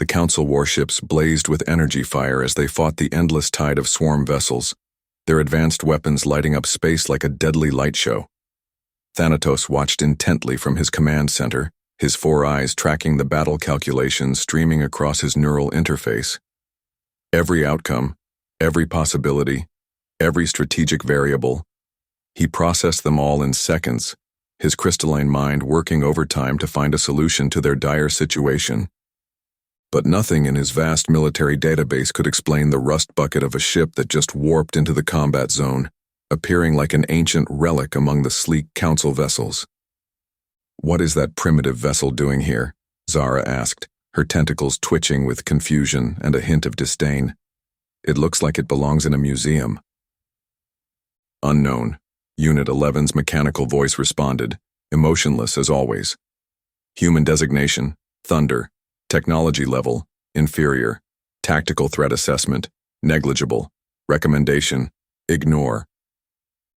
The Council warships blazed with energy fire as they fought the endless tide of swarm vessels, their advanced weapons lighting up space like a deadly light show. Thanatos watched intently from his command center, his 4 eyes tracking the battle calculations streaming across his neural interface. Every outcome, every possibility, every strategic variable. He processed them all in seconds, his crystalline mind working overtime to find a solution to their dire situation. But nothing in his vast military database could explain the rust bucket of a ship that just warped into the combat zone, appearing like an ancient relic among the sleek council vessels. "What is that primitive vessel doing here?" Zara asked, her tentacles twitching with confusion and a hint of disdain. "It looks like it belongs in a museum." "Unknown," Unit 11's mechanical voice responded, emotionless as always. "Human designation, Thunder. Technology level, inferior. Tactical threat assessment, negligible. Recommendation, ignore."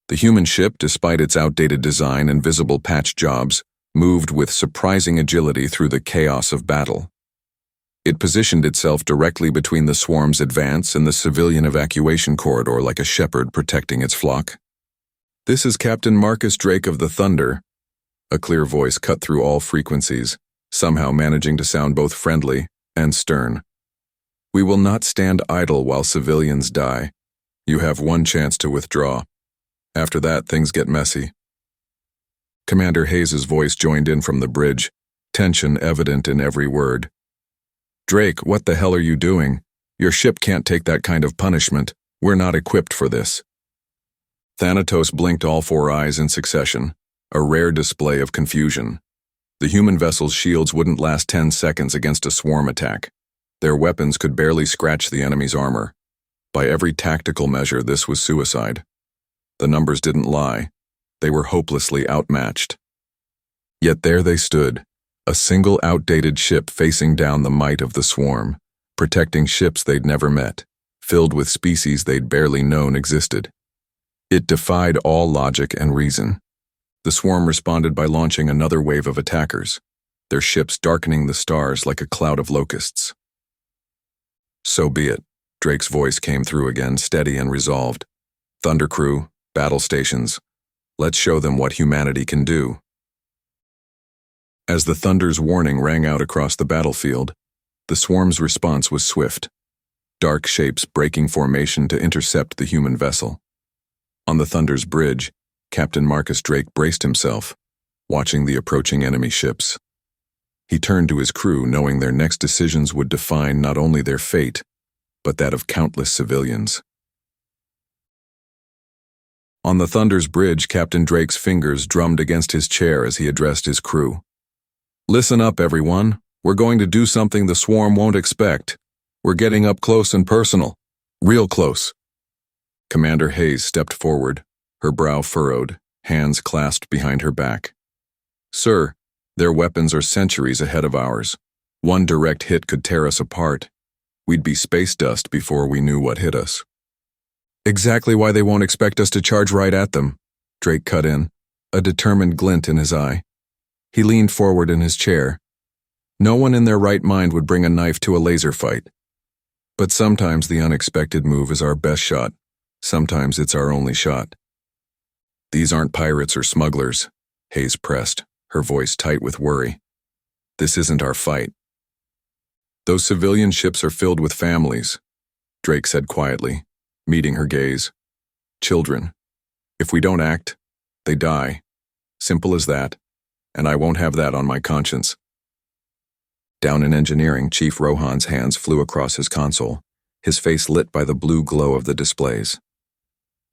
The human ship, despite its outdated design and visible patch jobs, moved with surprising agility through the chaos of battle. It positioned itself directly between the swarm's advance and the civilian evacuation corridor like a shepherd protecting its flock. "This is Captain Marcus Drake of the Thunder," a clear voice cut through all frequencies, somehow managing to sound both friendly and stern. "We will not stand idle while civilians die. You have one chance to withdraw. After that, things get messy." Commander Hayes's voice joined in from the bridge, tension evident in every word. "Drake, what the hell are you doing? Your ship can't take that kind of punishment. We're not equipped for this." Thanatos blinked all 4 eyes in succession, a rare display of confusion. The human vessel's shields wouldn't last 10 seconds against a swarm attack. Their weapons could barely scratch the enemy's armor. By every tactical measure, this was suicide. The numbers didn't lie. They were hopelessly outmatched. Yet there they stood, a single outdated ship facing down the might of the swarm, protecting ships they'd never met, filled with species they'd barely known existed. It defied all logic and reason. The swarm responded by launching another wave of attackers, their ships darkening the stars like a cloud of locusts. "So be it," Drake's voice came through again, steady and resolved. "Thunder Crew, battle stations, let's show them what humanity can do." As the Thunder's warning rang out across the battlefield, the swarm's response was swift, dark shapes breaking formation to intercept the human vessel. On the Thunder's bridge, Captain Marcus Drake braced himself, watching the approaching enemy ships. He turned to his crew, knowing their next decisions would define not only their fate, but that of countless civilians. On the Thunder's bridge, Captain Drake's fingers drummed against his chair as he addressed his crew. "Listen up, everyone. We're going to do something the swarm won't expect. We're getting up close and personal. Real close." Commander Hayes stepped forward, her brow furrowed, hands clasped behind her back. "Sir, their weapons are centuries ahead of ours. One direct hit could tear us apart. We'd be space dust before we knew what hit us." "Exactly why they won't expect us to charge right at them," Drake cut in, a determined glint in his eye. He leaned forward in his chair. "No one in their right mind would bring a knife to a laser fight. But sometimes the unexpected move is our best shot. Sometimes it's our only shot." "These aren't pirates or smugglers," Hayes pressed, her voice tight with worry. "This isn't our fight." "Those civilian ships are filled with families," Drake said quietly, meeting her gaze. "Children. If we don't act, they die. Simple as that, and I won't have that on my conscience." Down in engineering, Chief Rohan's hands flew across his console, his face lit by the blue glow of the displays.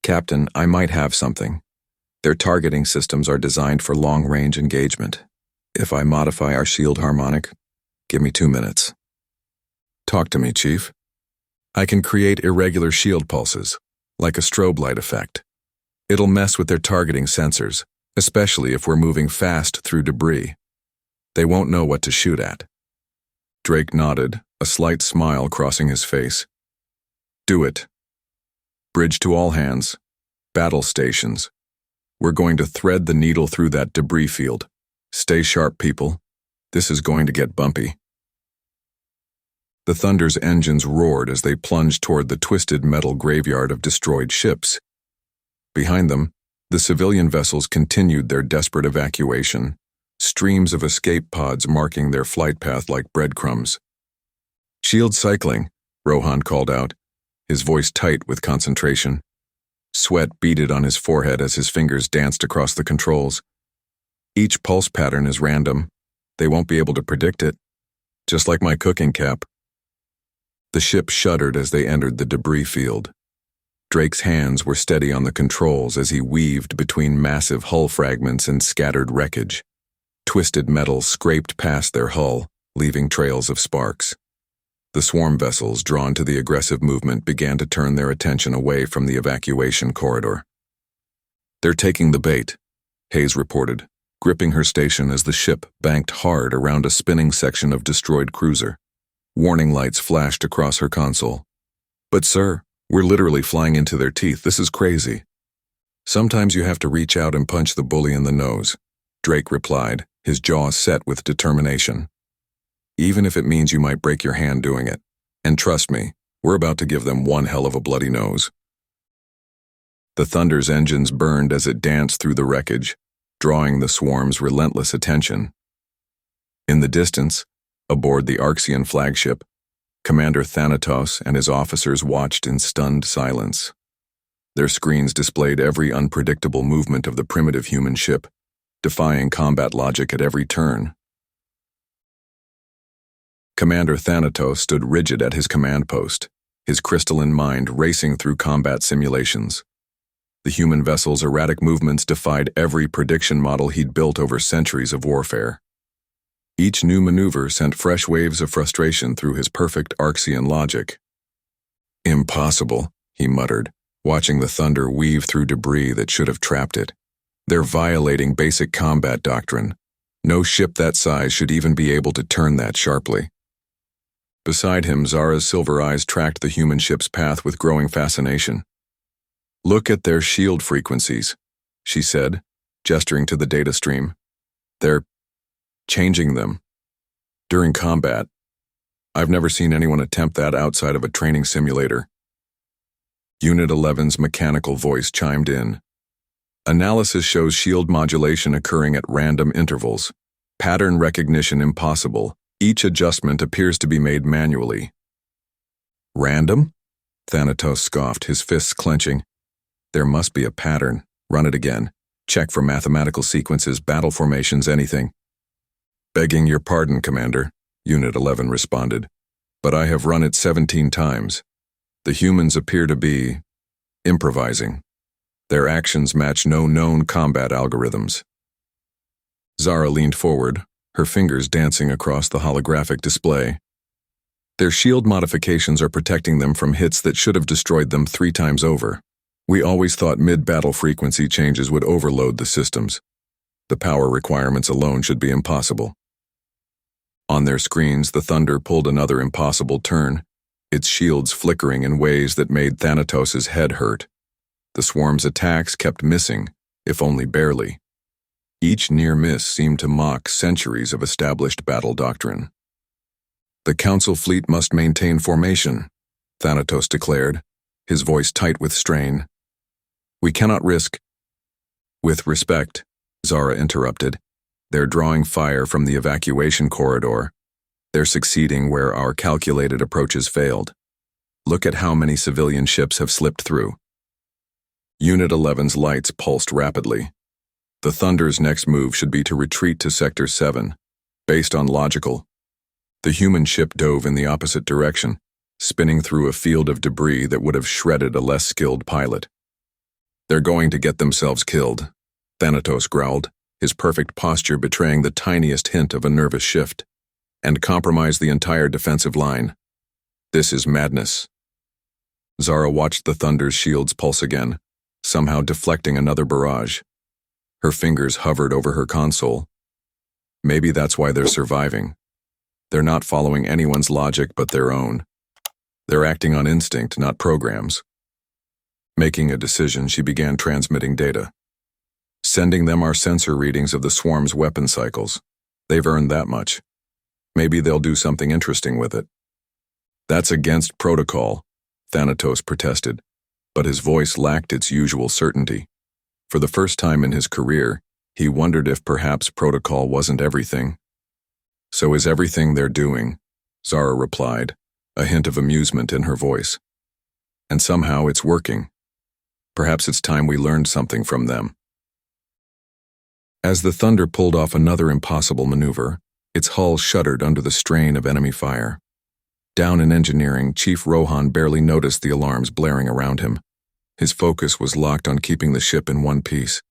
"Captain, I might have something. Their targeting systems are designed for long-range engagement. If I modify our shield harmonic, give me 2 minutes." "Talk to me, Chief." "I can create irregular shield pulses, like a strobe light effect. It'll mess with their targeting sensors, especially if we're moving fast through debris. They won't know what to shoot at." Drake nodded, a slight smile crossing his face. "Do it. Bridge to all hands. Battle stations. We're going to thread the needle through that debris field. Stay sharp, people. This is going to get bumpy." The Thunder's engines roared as they plunged toward the twisted metal graveyard of destroyed ships. Behind them, the civilian vessels continued their desperate evacuation, streams of escape pods marking their flight path like breadcrumbs. "Shield cycling," Rohan called out, his voice tight with concentration. Sweat beaded on his forehead as his fingers danced across the controls. "Each pulse pattern is random. They won't be able to predict it. Just like my cooking cap." The ship shuddered as they entered the debris field. Drake's hands were steady on the controls as he weaved between massive hull fragments and scattered wreckage. Twisted metal scraped past their hull, leaving trails of sparks. The swarm vessels, drawn to the aggressive movement, began to turn their attention away from the evacuation corridor. "They're taking the bait," Hayes reported, gripping her station as the ship banked hard around a spinning section of destroyed cruiser. Warning lights flashed across her console. "But sir, we're literally flying into their teeth. This is crazy." "Sometimes you have to reach out and punch the bully in the nose," Drake replied, his jaw set with determination. "Even if it means you might break your hand doing it. And trust me, we're about to give them one hell of a bloody nose." The Thunder's engines burned as it danced through the wreckage, drawing the swarm's relentless attention. In the distance, aboard the Arxian flagship, Commander Thanatos and his officers watched in stunned silence. Their screens displayed every unpredictable movement of the primitive human ship, defying combat logic at every turn. Commander Thanatos stood rigid at his command post, his crystalline mind racing through combat simulations. The human vessel's erratic movements defied every prediction model he'd built over centuries of warfare. Each new maneuver sent fresh waves of frustration through his perfect Arxian logic. "Impossible," he muttered, watching the Thunder weave through debris that should have trapped it. "They're violating basic combat doctrine. No ship that size should even be able to turn that sharply." Beside him, Zara's silver eyes tracked the human ship's path with growing fascination. "Look at their shield frequencies," she said, gesturing to the data stream. "They're changing them. During combat. I've never seen anyone attempt that outside of a training simulator." Unit 11's mechanical voice chimed in. "Analysis shows shield modulation occurring at random intervals. Pattern recognition impossible. Each adjustment appears to be made manually." "Random?" Thanatos scoffed, his fists clenching. "There must be a pattern. Run it again. Check for mathematical sequences, battle formations, anything." "Begging your pardon, Commander," Unit 11 responded, "but I have run it 17 times. The humans appear to be improvising. Their actions match no known combat algorithms." Zara leaned forward, her fingers dancing across the holographic display. "Their shield modifications are protecting them from hits that should have destroyed them 3 times over. We always thought mid-battle frequency changes would overload the systems. The power requirements alone should be impossible." On their screens, the Thunder pulled another impossible turn, its shields flickering in ways that made Thanatos' head hurt. The swarm's attacks kept missing, if only barely. Each near miss seemed to mock centuries of established battle doctrine. "The Council fleet must maintain formation," Thanatos declared, his voice tight with strain. "We cannot risk—" "With respect," Zara interrupted, "they're drawing fire from the evacuation corridor. They're succeeding where our calculated approaches failed. Look at how many civilian ships have slipped through." Unit 11's lights pulsed rapidly. The Thunder's next move should be to retreat to Sector 7, based on logical. The human ship dove in the opposite direction, spinning through a field of debris that would have shredded a less skilled pilot. "They're going to get themselves killed," Thanatos growled, his perfect posture betraying the tiniest hint of a nervous shift, "and compromise the entire defensive line. This is madness." Zara watched the Thunder's shields pulse again, somehow deflecting another barrage. Her fingers hovered over her console. Maybe that's why they're surviving. They're not following anyone's logic but their own. They're acting on instinct, not programs. Making a decision, she began transmitting data. "Sending them our sensor readings of the swarm's weapon cycles. They've earned that much. Maybe they'll do something interesting with it." That's against protocol, Thanatos protested, but his voice lacked its usual certainty. For the first time in his career, he wondered if perhaps protocol wasn't everything. So is everything they're doing, Zara replied, a hint of amusement in her voice. And somehow it's working. Perhaps it's time we learned something from them. As the Thunder pulled off another impossible maneuver, its hull shuddered under the strain of enemy fire. Down in engineering, Chief Rohan barely noticed the alarms blaring around him. His focus was locked on keeping the ship in one piece.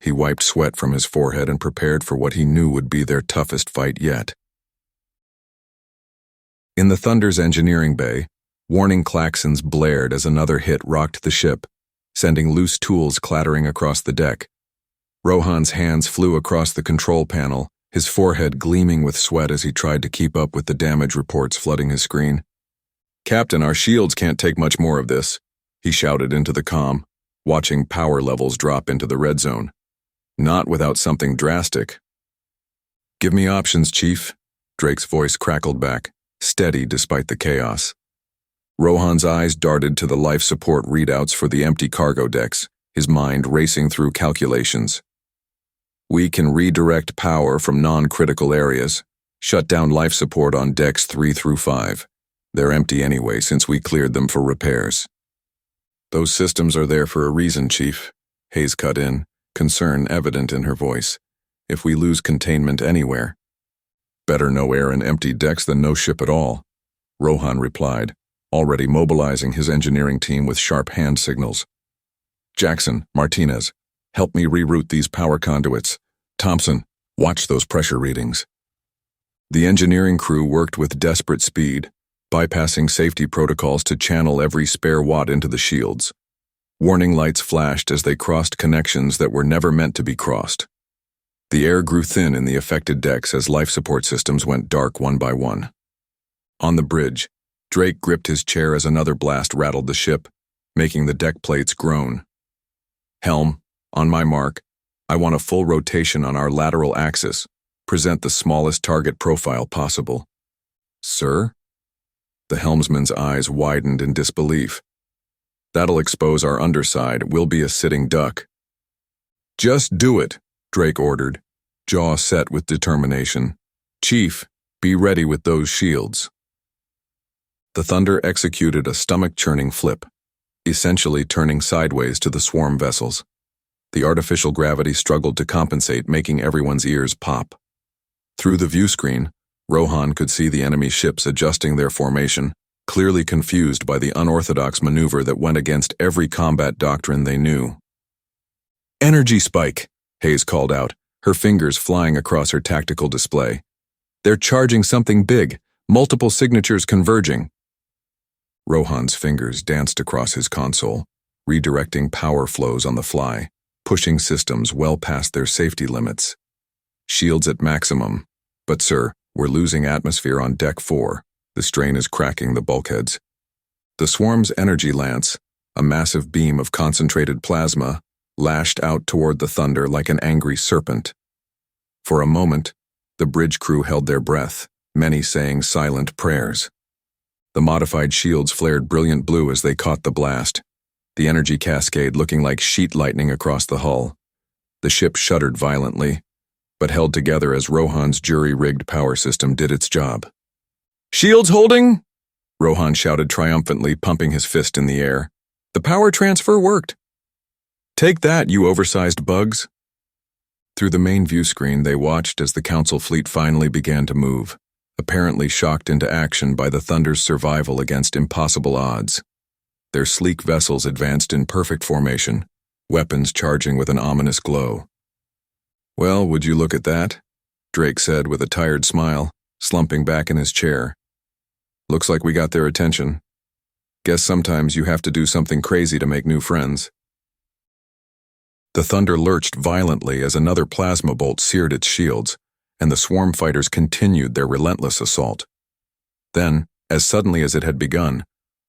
He wiped sweat from his forehead and prepared for what he knew would be their toughest fight yet. In the Thunder's engineering bay, warning klaxons blared as another hit rocked the ship, sending loose tools clattering across the deck. Rohan's hands flew across the control panel, his forehead gleaming with sweat as he tried to keep up with the damage reports flooding his screen. "Captain, our shields can't take much more of this," he shouted into the comm, watching power levels drop into the red zone. "Not without something drastic." "Give me options, Chief," Drake's voice crackled back, steady despite the chaos. Rohan's eyes darted to the life support readouts for the empty cargo decks, his mind racing through calculations. "We can redirect power from non-critical areas, shut down life support on decks 3 through 5. They're empty anyway since we cleared them for repairs." "Those systems are there for a reason, Chief," Hayes cut in, concern evident in her voice. "If we lose containment anywhere." "Better no air in empty decks than no ship at all," Rohan replied, already mobilizing his engineering team with sharp hand signals. "Jackson, Martinez, help me reroute these power conduits. Thompson, watch those pressure readings." The engineering crew worked with desperate speed, bypassing safety protocols to channel every spare watt into the shields. Warning lights flashed as they crossed connections that were never meant to be crossed. The air grew thin in the affected decks as life support systems went dark one by one. On the bridge, Drake gripped his chair as another blast rattled the ship, making the deck plates groan. "Helm, on my mark, I want a full rotation on our lateral axis. Present the smallest target profile possible." "Sir?" The helmsman's eyes widened in disbelief. "That'll expose our underside. We'll be a sitting duck." "Just do it," Drake ordered, jaw set with determination. "Chief, be ready with those shields." The Thunder executed a stomach-churning flip, essentially turning sideways to the swarm vessels. The artificial gravity struggled to compensate, making everyone's ears pop. Through the view screen, Rohan could see the enemy ships adjusting their formation, clearly confused by the unorthodox maneuver that went against every combat doctrine they knew. "Energy spike," Hayes called out, her fingers flying across her tactical display. "They're charging something big, multiple signatures converging." Rohan's fingers danced across his console, redirecting power flows on the fly, pushing systems well past their safety limits. "Shields at maximum. But sir, we're losing atmosphere on deck 4. The strain is cracking the bulkheads." The swarm's energy lance, a massive beam of concentrated plasma, lashed out toward the Thunder like an angry serpent. For a moment, the bridge crew held their breath, many saying silent prayers. The modified shields flared brilliant blue as they caught the blast, the energy cascade looking like sheet lightning across the hull. The ship shuddered violently, but held together as Rohan's jury-rigged power system did its job. "Shields holding!" Rohan shouted triumphantly, pumping his fist in the air. "The power transfer worked." "Take that, you oversized bugs." Through the main view screen, they watched as the Council fleet finally began to move, apparently shocked into action by the Thunder's survival against impossible odds. Their sleek vessels advanced in perfect formation, weapons charging with an ominous glow. "Well, would you look at that?" Drake said with a tired smile, slumping back in his chair. "Looks like we got their attention. Guess sometimes you have to do something crazy to make new friends." The Thunder lurched violently as another plasma bolt seared its shields, and the swarm fighters continued their relentless assault. Then, as suddenly as it had begun,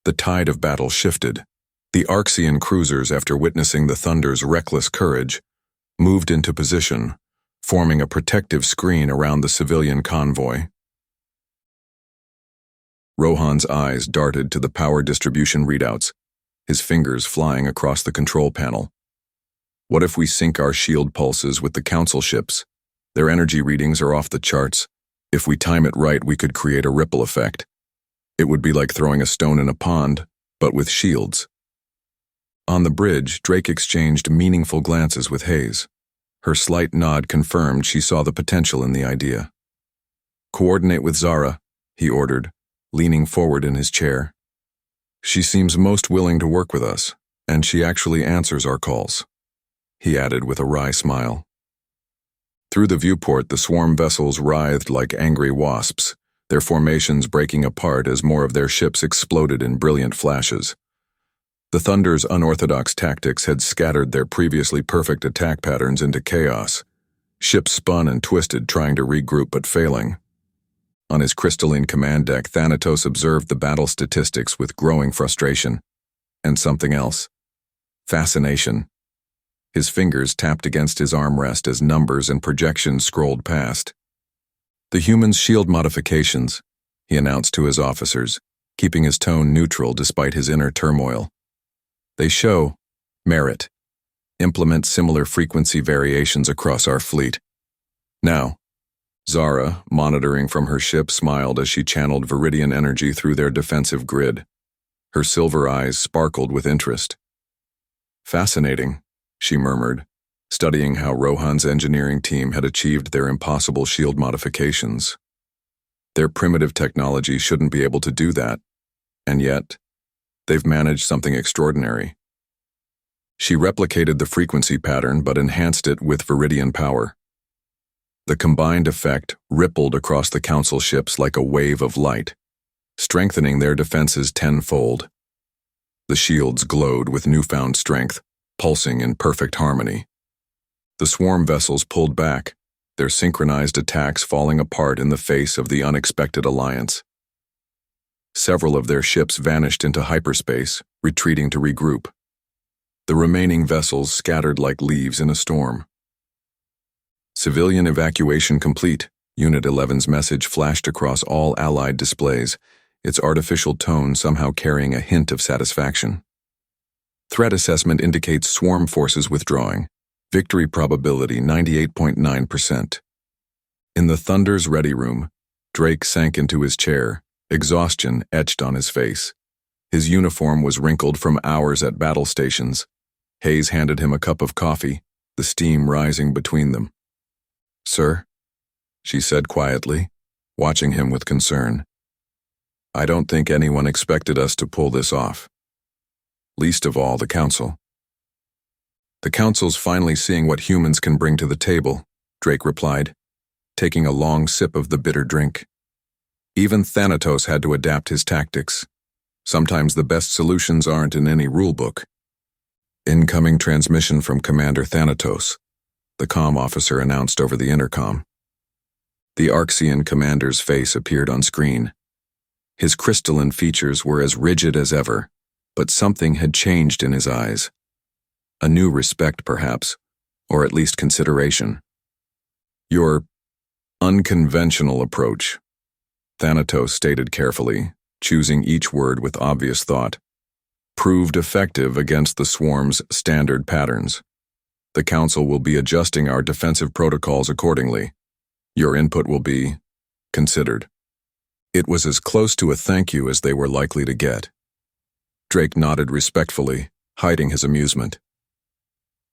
the tide of battle shifted. The Arxian cruisers, after witnessing the Thunder's reckless courage, moved into position, forming a protective screen around the civilian convoy. Rohan's eyes darted to the power distribution readouts, his fingers flying across the control panel. What if we sync our shield pulses with the council ships? Their energy readings are off the charts. If we time it right, we could create a ripple effect. It would be like throwing a stone in a pond, but with shields. On the bridge, Drake exchanged meaningful glances with Hayes. Her slight nod confirmed she saw the potential in the idea. "Coordinate with Zara," he ordered, leaning forward in his chair. "She seems most willing to work with us, and she actually answers our calls," he added with a wry smile. Through the viewport, the swarm vessels writhed like angry wasps, their formations breaking apart as more of their ships exploded in brilliant flashes. The Thunder's unorthodox tactics had scattered their previously perfect attack patterns into chaos. Ships spun and twisted, trying to regroup but failing. On his crystalline command deck, Thanatos observed the battle statistics with growing frustration. And something else. Fascination. His fingers tapped against his armrest as numbers and projections scrolled past. "The humans' shield modifications," he announced to his officers, keeping his tone neutral despite his inner turmoil. "They show merit. Implement similar frequency variations across our fleet. Now," Zara, monitoring from her ship, smiled as she channeled Viridian energy through their defensive grid. Her silver eyes sparkled with interest. "Fascinating," she murmured, studying how Rohan's engineering team had achieved their impossible shield modifications. Their primitive technology shouldn't be able to do that, and yet, they've managed something extraordinary. She replicated the frequency pattern but enhanced it with Viridian power. The combined effect rippled across the council ships like a wave of light, strengthening their defenses tenfold. The shields glowed with newfound strength, pulsing in perfect harmony. The swarm vessels pulled back, their synchronized attacks falling apart in the face of the unexpected alliance. Several of their ships vanished into hyperspace, retreating to regroup. The remaining vessels scattered like leaves in a storm. "Civilian evacuation complete," Unit 11's message flashed across all Allied displays, its artificial tone somehow carrying a hint of satisfaction. "Threat assessment indicates swarm forces withdrawing. Victory probability 98.9%. In the Thunder's ready room, Drake sank into his chair, exhaustion etched on his face. His uniform was wrinkled from hours at battle stations. Hayes handed him a cup of coffee, the steam rising between them. "Sir," she said quietly, watching him with concern. "I don't think anyone expected us to pull this off. Least of all the Council." "The Council's finally seeing what humans can bring to the table," Drake replied, taking a long sip of the bitter drink. "Even Thanatos had to adapt his tactics. Sometimes the best solutions aren't in any rulebook." "Incoming transmission from Commander Thanatos," the comm officer announced over the intercom. The Arxian commander's face appeared on screen. His crystalline features were as rigid as ever, but something had changed in his eyes. A new respect, perhaps, or at least consideration. "Your unconventional approach," Thanatos stated carefully, choosing each word with obvious thought, "proved effective against the swarm's standard patterns. The Council will be adjusting our defensive protocols accordingly. Your input will be considered." It was as close to a thank you as they were likely to get. Drake nodded respectfully, hiding his amusement.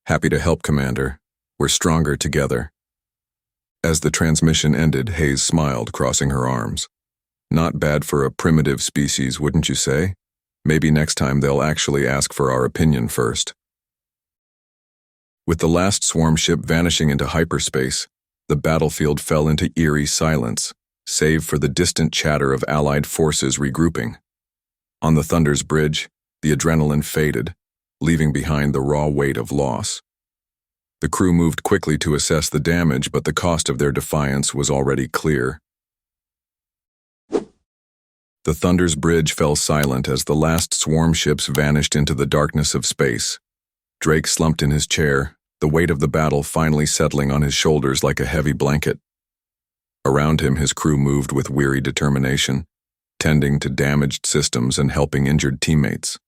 "Happy to help, Commander. We're stronger together." As the transmission ended, Hayes smiled, crossing her arms. "Not bad for a primitive species, wouldn't you say? Maybe next time they'll actually ask for our opinion first." With the last swarm ship vanishing into hyperspace, the battlefield fell into eerie silence, save for the distant chatter of Allied forces regrouping. On the Thunder's bridge, the adrenaline faded, leaving behind the raw weight of loss. The crew moved quickly to assess the damage, but the cost of their defiance was already clear. The Thunder's bridge fell silent as the last swarm ships vanished into the darkness of space. Drake slumped in his chair, the weight of the battle finally settling on his shoulders like a heavy blanket. Around him, his crew moved with weary determination, tending to damaged systems and helping injured teammates.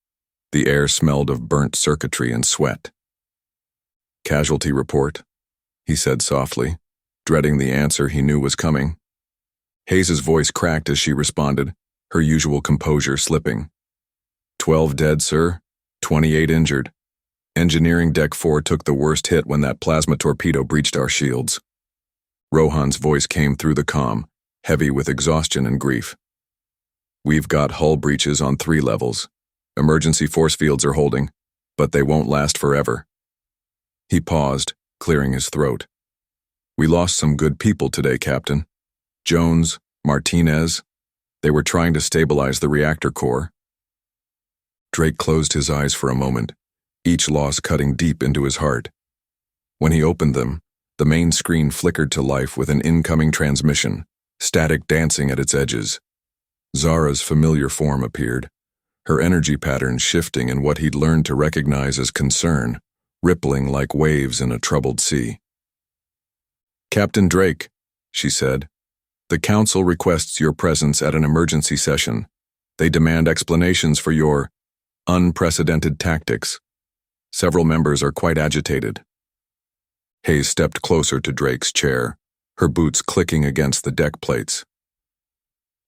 The air smelled of burnt circuitry and sweat. "Casualty report," he said softly, dreading the answer he knew was coming. Hayes's voice cracked as she responded, her usual composure slipping. 12 dead, sir. 28 injured. Engineering Deck 4 took the worst hit when that plasma torpedo breached our shields." Rohan's voice came through the comm, heavy with exhaustion and grief. "We've got hull breaches on 3 levels. Emergency force fields are holding, but they won't last forever." He paused, clearing his throat. "We lost some good people today, Captain. Jones, Martinez. They were trying to stabilize the reactor core." Drake closed his eyes for a moment, each loss cutting deep into his heart. When he opened them, the main screen flickered to life with an incoming transmission, static dancing at its edges. Zara's familiar form appeared, her energy patterns shifting in what he'd learned to recognize as concern, rippling like waves in a troubled sea. "Captain Drake," she said, "the Council requests your presence at an emergency session. They demand explanations for your unprecedented tactics. Several members are quite agitated." Hayes stepped closer to Drake's chair, her boots clicking against the deck plates.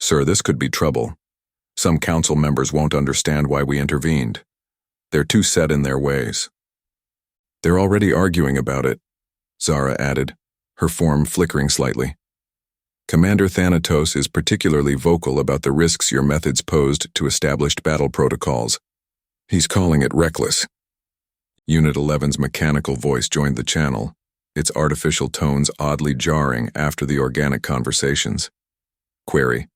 "Sir, this could be trouble. Some council members won't understand why we intervened. They're too set in their ways." "They're already arguing about it," Zara added, her form flickering slightly. "Commander Thanatos is particularly vocal about the risks your methods posed to established battle protocols. He's calling it reckless." Unit 11's mechanical voice joined the channel, its artificial tones oddly jarring after the organic conversations. Query: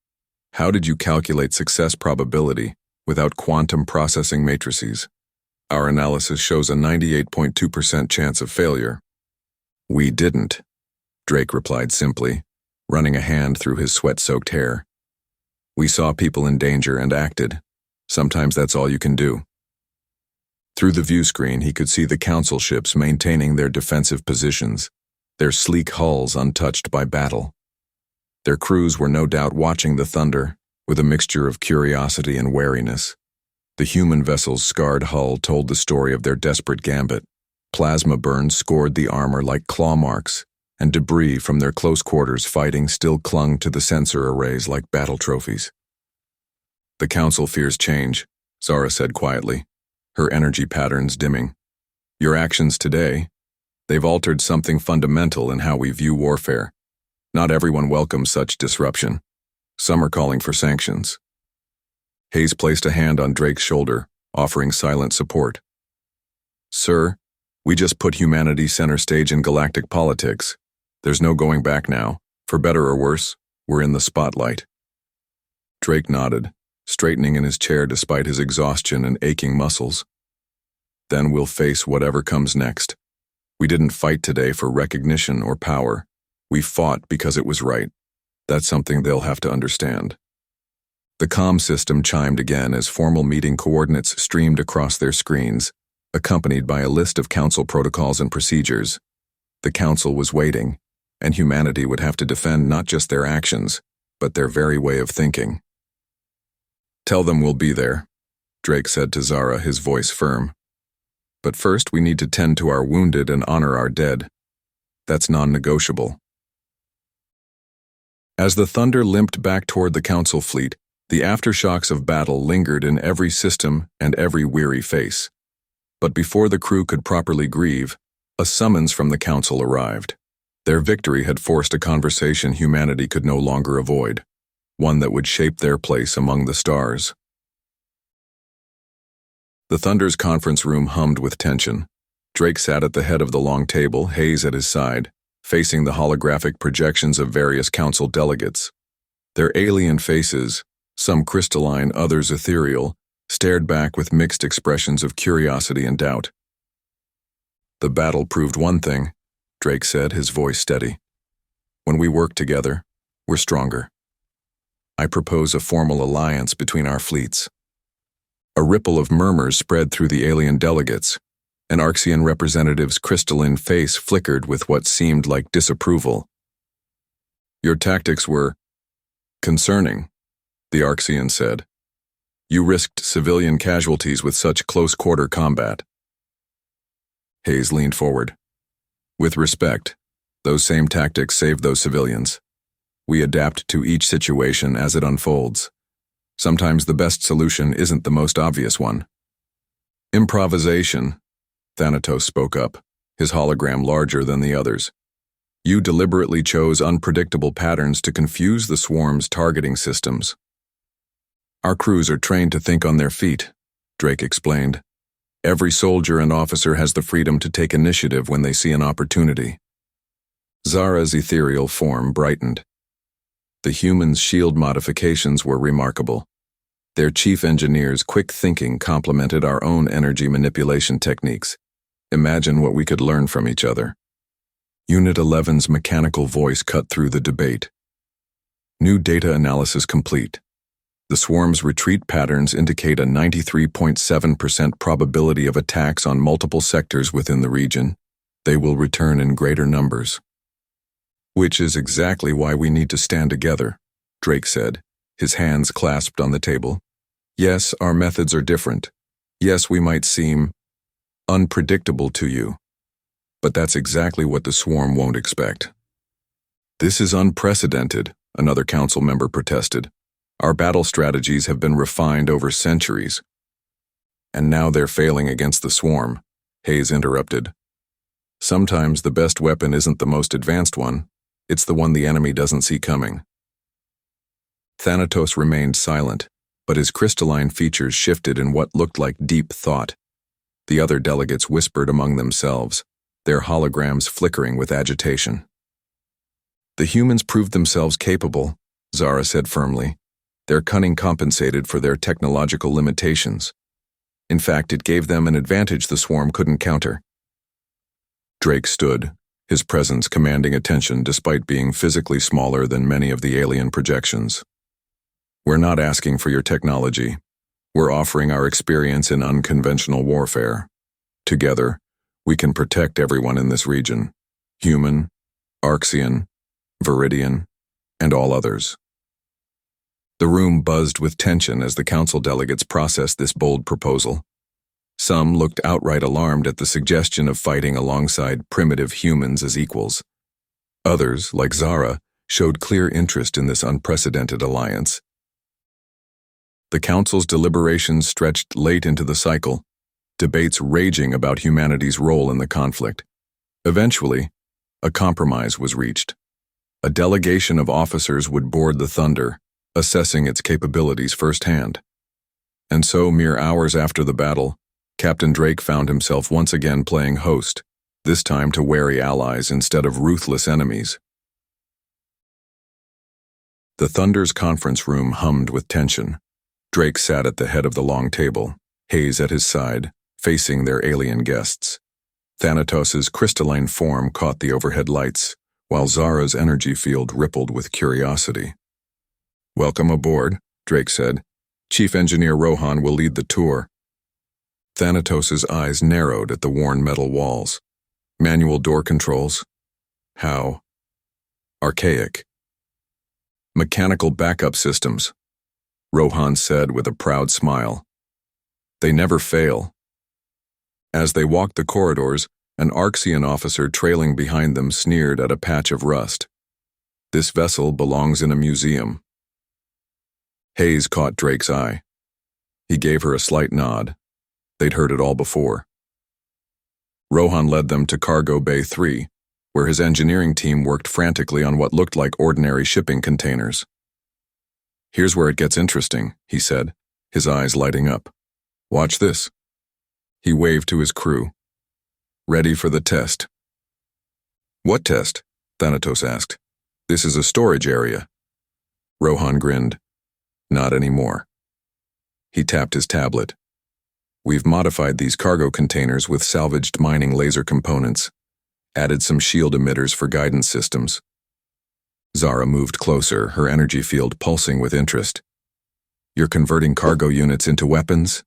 how did you calculate success probability without quantum processing matrices? Our analysis shows a 98.2% chance of failure. We didn't, Drake replied simply, running a hand through his sweat-soaked hair. We saw people in danger and acted. Sometimes that's all you can do. Through the view screen, he could see the council ships maintaining their defensive positions, their sleek hulls untouched by battle. Their crews were no doubt watching the thunder, with a mixture of curiosity and wariness. The human vessel's scarred hull told the story of their desperate gambit. Plasma burns scored the armor like claw marks, and debris from their close quarters fighting still clung to the sensor arrays like battle trophies. The council fears change, Zara said quietly, her energy patterns dimming. Your actions today, they've altered something fundamental in how we view warfare. Not everyone welcomes such disruption. Some are calling for sanctions. Hayes placed a hand on Drake's shoulder, offering silent support. Sir, we just put humanity center stage in galactic politics. There's no going back now. For better or worse, we're in the spotlight. Drake nodded, straightening in his chair despite his exhaustion and aching muscles. Then we'll face whatever comes next. We didn't fight today for recognition or power. We fought because it was right. That's something they'll have to understand. The comm system chimed again as formal meeting coordinates streamed across their screens, accompanied by a list of council protocols and procedures. The council was waiting, and humanity would have to defend not just their actions, but their very way of thinking. Tell them we'll be there, Drake said to Zara, his voice firm. But first we need to tend to our wounded and honor our dead. That's non-negotiable. As the Thunder limped back toward the council fleet, the aftershocks of battle lingered in every system and every weary face. But before the crew could properly grieve, a summons from the council arrived. Their victory had forced a conversation humanity could no longer avoid, one that would shape their place among the stars. The Thunder's conference room hummed with tension. Drake sat at the head of the long table, Hayes at his side, facing the holographic projections of various council delegates. Their alien faces, some crystalline, others ethereal, stared back with mixed expressions of curiosity and doubt. The battle proved one thing, Drake said, his voice steady. When we work together, we're stronger. I propose a formal alliance between our fleets. A ripple of murmurs spread through the alien delegates. An Arxian representative's crystalline face flickered with what seemed like disapproval. Your tactics were concerning, the Arxian said. You risked civilian casualties with such close-quarter combat. Hayes leaned forward. With respect, those same tactics saved those civilians. We adapt to each situation as it unfolds. Sometimes the best solution isn't the most obvious one. Improvisation, Thanatos spoke up, his hologram larger than the others. You deliberately chose unpredictable patterns to confuse the swarm's targeting systems. Our crews are trained to think on their feet, Drake explained. Every soldier and officer has the freedom to take initiative when they see an opportunity. Zara's ethereal form brightened. The humans' shield modifications were remarkable. Their chief engineer's quick thinking complemented our own energy manipulation techniques. Imagine what we could learn from each other. Unit 11's mechanical voice cut through the debate. New data analysis complete. The swarm's retreat patterns indicate a 93.7% probability of attacks on multiple sectors within the region. They will return in greater numbers. Which is exactly why we need to stand together, Drake said, his hands clasped on the table. Yes, our methods are different. Yes, we might seem unpredictable to you. But that's exactly what the swarm won't expect. This is unprecedented, another council member protested. Our battle strategies have been refined over centuries. And now they're failing against the swarm, Hayes interrupted. Sometimes the best weapon isn't the most advanced one, it's the one the enemy doesn't see coming. Thanatos remained silent, but his crystalline features shifted in what looked like deep thought. The other delegates whispered among themselves, their holograms flickering with agitation. The humans proved themselves capable, Zara said firmly. Their cunning compensated for their technological limitations. In fact, it gave them an advantage the swarm couldn't counter. Drake stood, his presence commanding attention despite being physically smaller than many of the alien projections. We're not asking for your technology. We're offering our experience in unconventional warfare. Together, we can protect everyone in this region. Human, Arxian, Viridian, and all others. The room buzzed with tension as the council delegates processed this bold proposal. Some looked outright alarmed at the suggestion of fighting alongside primitive humans as equals. Others, like Zara, showed clear interest in this unprecedented alliance. The council's deliberations stretched late into the cycle, debates raging about humanity's role in the conflict. Eventually, a compromise was reached. A delegation of officers would board the Thunder, assessing its capabilities firsthand. And so, mere hours after the battle, Captain Drake found himself once again playing host, this time to wary allies instead of ruthless enemies. The Thunder's conference room hummed with tension. Drake sat at the head of the long table, Hayes at his side, facing their alien guests. Thanatos's crystalline form caught the overhead lights, while Zara's energy field rippled with curiosity. Welcome aboard, Drake said. Chief Engineer Rohan will lead the tour. Thanatos's eyes narrowed at the worn metal walls. Manual door controls. How archaic. Mechanical backup systems, Rohan said with a proud smile. They never fail. As they walked the corridors, an Arxian officer trailing behind them sneered at a patch of rust. This vessel belongs in a museum. Hayes caught Drake's eye. He gave her a slight nod. They'd heard it all before. Rohan led them to Cargo Bay 3, where his engineering team worked frantically on what looked like ordinary shipping containers. Here's where it gets interesting, he said, his eyes lighting up. Watch this. He waved to his crew. Ready for the test. What test? Thanatos asked. This is a storage area. Rohan grinned. Not anymore. He tapped his tablet. We've modified these cargo containers with salvaged mining laser components, added some shield emitters for guidance systems. Zara moved closer, her energy field pulsing with interest. You're converting cargo units into weapons?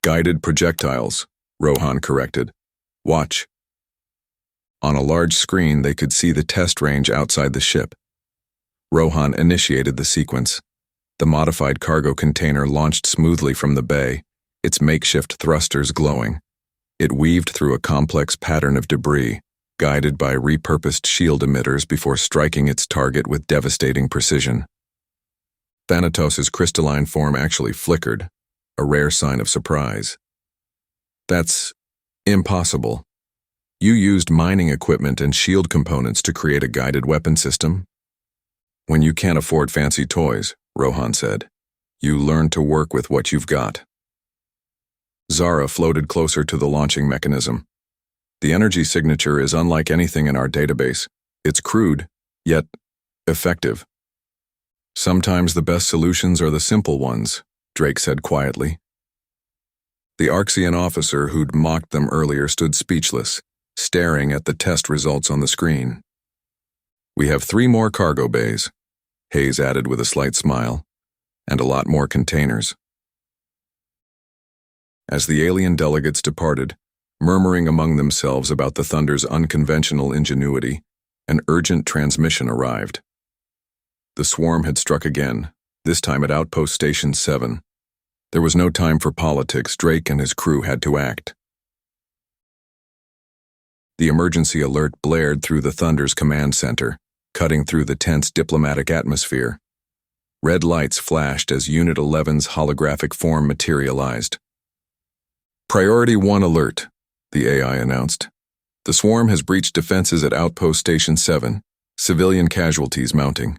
Guided projectiles, Rohan corrected. Watch. On a large screen, they could see the test range outside the ship. Rohan initiated the sequence. The modified cargo container launched smoothly from the bay, its makeshift thrusters glowing. It weaved through a complex pattern of debris, guided by repurposed shield emitters before striking its target with devastating precision. Thanatos' crystalline form actually flickered, a rare sign of surprise. That's impossible. You used mining equipment and shield components to create a guided weapon system? When you can't afford fancy toys, Rohan said, you learn to work with what you've got. Zara floated closer to the launching mechanism. The energy signature is unlike anything in our database. It's crude, yet effective. Sometimes the best solutions are the simple ones, Drake said quietly. The Arxian officer who'd mocked them earlier stood speechless, staring at the test results on the screen. We have 3 more cargo bays, Hayes added with a slight smile, and a lot more containers. As the alien delegates departed, murmuring among themselves about the Thunder's unconventional ingenuity, an urgent transmission arrived. The swarm had struck again, this time at Outpost Station 7. There was no time for politics. Drake and his crew had to act. The emergency alert blared through the Thunder's command center, cutting through the tense diplomatic atmosphere. Red lights flashed as Unit 11's holographic form materialized. Priority 1 alert, the AI announced. The swarm has breached defenses at Outpost Station 7, civilian casualties mounting.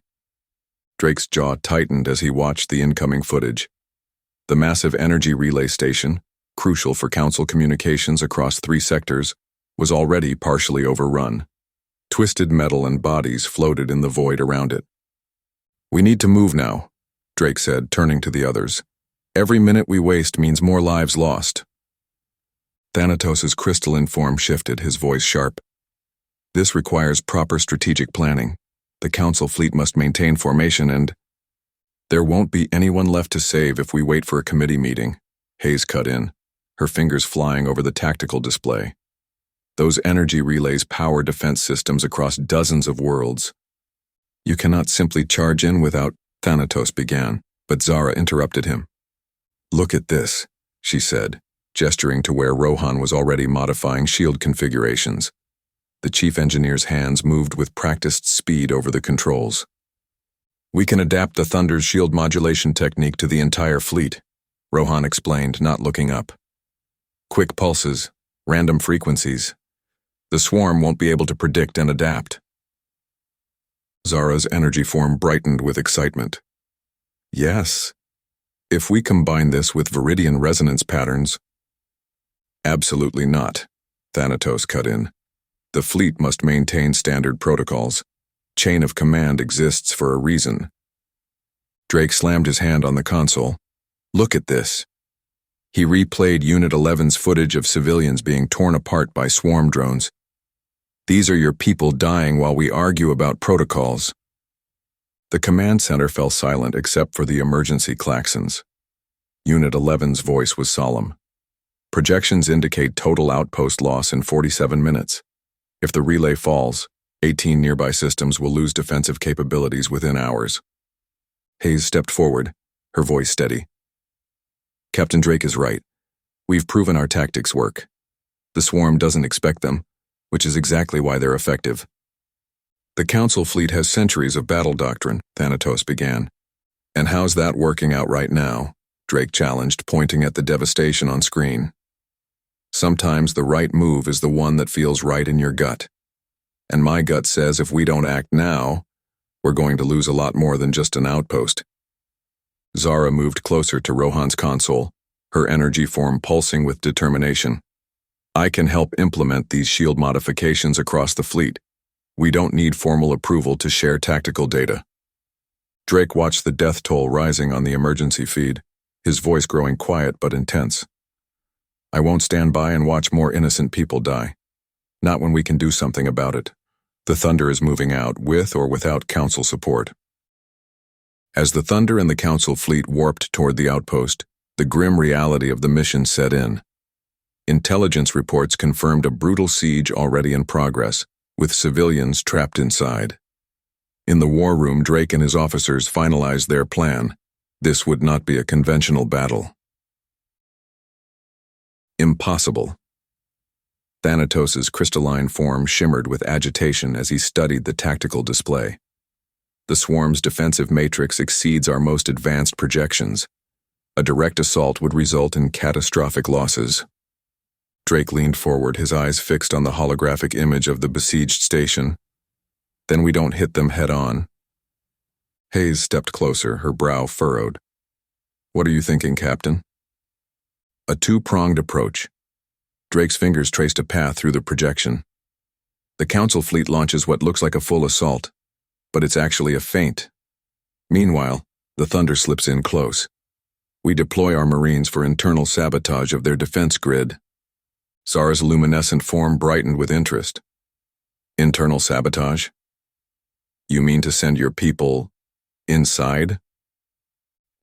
Drake's jaw tightened as he watched the incoming footage. The massive energy relay station, crucial for Council communications across 3 sectors, was already partially overrun. Twisted metal and bodies floated in the void around it. We need to move now, Drake said, turning to the others. Every minute we waste means more lives lost. Thanatos' crystalline form shifted, his voice sharp. This requires proper strategic planning. The Council fleet must maintain formation and... There won't be anyone left to save if we wait for a committee meeting, Hayes cut in, her fingers flying over the tactical display. Those energy relays power defense systems across dozens of worlds. You cannot simply charge in without... Thanatos began, but Zara interrupted him. Look at this, she said, gesturing to where Rohan was already modifying shield configurations. The chief engineer's hands moved with practiced speed over the controls. We can adapt the Thunder's shield modulation technique to the entire fleet, Rohan explained, not looking up. Quick pulses, random frequencies. The swarm won't be able to predict and adapt. Zara's energy form brightened with excitement. Yes, if we combine this with Viridian resonance patterns... Absolutely not, Thanatos cut in. The fleet must maintain standard protocols. Chain of command exists for a reason. Drake slammed his hand on the console. Look at this. He replayed Unit 11's footage of civilians being torn apart by swarm drones. These are your people dying while we argue about protocols. The command center fell silent except for the emergency klaxons. Unit 11's voice was solemn. Projections indicate total outpost loss in 47 minutes. If the relay falls, 18 nearby systems will lose defensive capabilities within hours. Hayes stepped forward, her voice steady. Captain Drake is right. We've proven our tactics work. The swarm doesn't expect them, which is exactly why they're effective. The Council fleet has centuries of battle doctrine, Thanatos began. And how's that working out right now? Drake challenged, pointing at the devastation on screen. Sometimes the right move is the one that feels right in your gut. And my gut says if we don't act now, we're going to lose a lot more than just an outpost. Zara moved closer to Rohan's console, her energy form pulsing with determination. I can help implement these shield modifications across the fleet. We don't need formal approval to share tactical data. Drake watched the death toll rising on the emergency feed, his voice growing quiet but intense. I won't stand by and watch more innocent people die. Not when we can do something about it. The Thunder is moving out, with or without Council support. As the Thunder and the Council fleet warped toward the outpost, the grim reality of the mission set in. Intelligence reports confirmed a brutal siege already in progress, with civilians trapped inside. In the war room, Drake and his officers finalized their plan, This would not be a conventional battle. Impossible. Thanatos' crystalline form shimmered with agitation as he studied the tactical display. The swarm's defensive matrix exceeds our most advanced projections. A direct assault would result in catastrophic losses. Drake leaned forward, his eyes fixed on the holographic image of the besieged station. Then we don't hit them head-on. Hayes stepped closer, her brow furrowed. What are you thinking, Captain? A two-pronged approach. Drake's fingers traced a path through the projection. The Council fleet launches what looks like a full assault, but it's actually a feint. Meanwhile, the Thunder slips in close. We deploy our Marines for internal sabotage of their defense grid. Zara's luminescent form brightened with interest. Internal sabotage? You mean to send your people inside?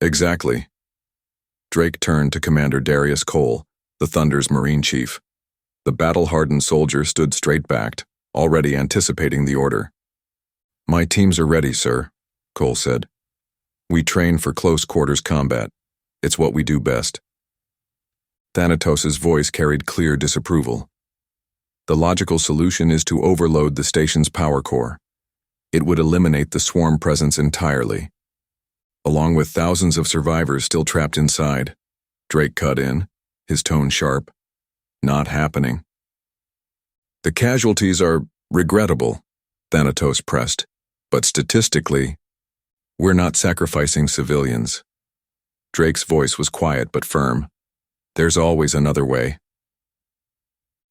Exactly. Drake turned to Commander Darius Cole, the Thunder's Marine Chief. The battle-hardened soldier stood straight-backed, already anticipating the order. My teams are ready, sir, Cole said. We train for close-quarters combat. It's what we do best. Thanatos' voice carried clear disapproval. The logical solution is to overload the station's power core. It would eliminate the swarm presence entirely. Along with thousands of survivors still trapped inside, Drake cut in, his tone sharp. Not happening. The casualties are regrettable, Thanatos pressed, but statistically, we're not sacrificing civilians. Drake's voice was quiet but firm. There's always another way.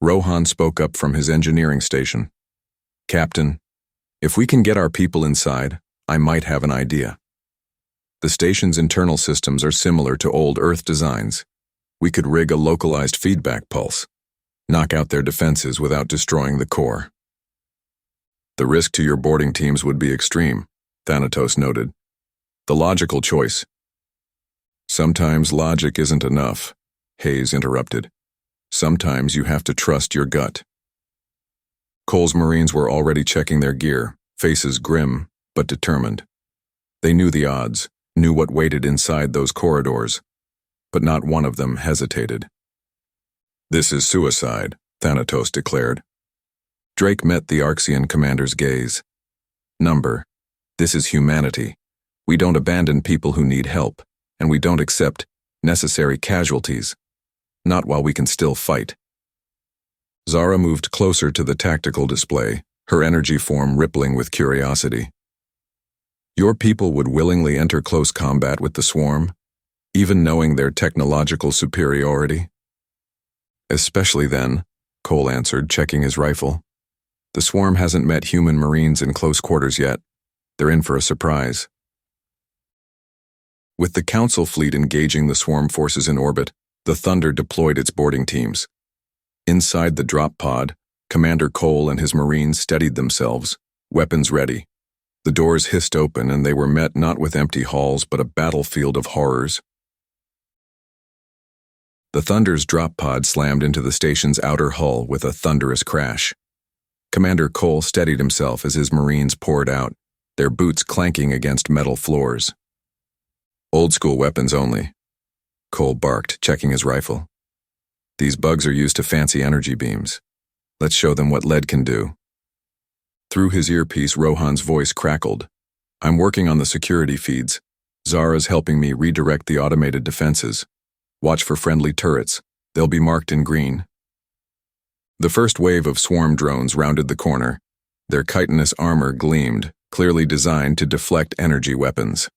Rohan spoke up from his engineering station. Captain, if we can get our people inside, I might have an idea. The station's internal systems are similar to old Earth designs. We could rig a localized feedback pulse, knock out their defenses without destroying the core. The risk to your boarding teams would be extreme, Thanatos noted. The logical choice. Sometimes logic isn't enough, Hayes interrupted. Sometimes you have to trust your gut. Cole's Marines were already checking their gear, faces grim but determined. They knew the odds, knew what waited inside those corridors, but not one of them hesitated. This is suicide, Thanatos declared. Drake met the Arxian commander's gaze. Number, this is humanity. We don't abandon people who need help, and we don't accept necessary casualties. Not while we can still fight. Zara moved closer to the tactical display, her energy form rippling with curiosity. Your people would willingly enter close combat with the swarm, even knowing their technological superiority? Especially then, Cole answered, checking his rifle. The swarm hasn't met human Marines in close quarters yet. They're in for a surprise. With the Council fleet engaging the swarm forces in orbit, the Thunder deployed its boarding teams. Inside the drop pod, Commander Cole and his Marines steadied themselves, weapons ready. The doors hissed open and they were met not with empty halls but a battlefield of horrors. The Thunder's drop pod slammed into the station's outer hull with a thunderous crash. Commander Cole steadied himself as his Marines poured out, their boots clanking against metal floors. Old-school weapons only, Cole barked, checking his rifle. These bugs are used to fancy energy beams. Let's show them what lead can do. Through his earpiece, Rohan's voice crackled. I'm working on the security feeds. Zara's helping me redirect the automated defenses. Watch for friendly turrets. They'll be marked in green. The first wave of swarm drones rounded the corner. Their chitinous armor gleamed, clearly designed to deflect energy weapons.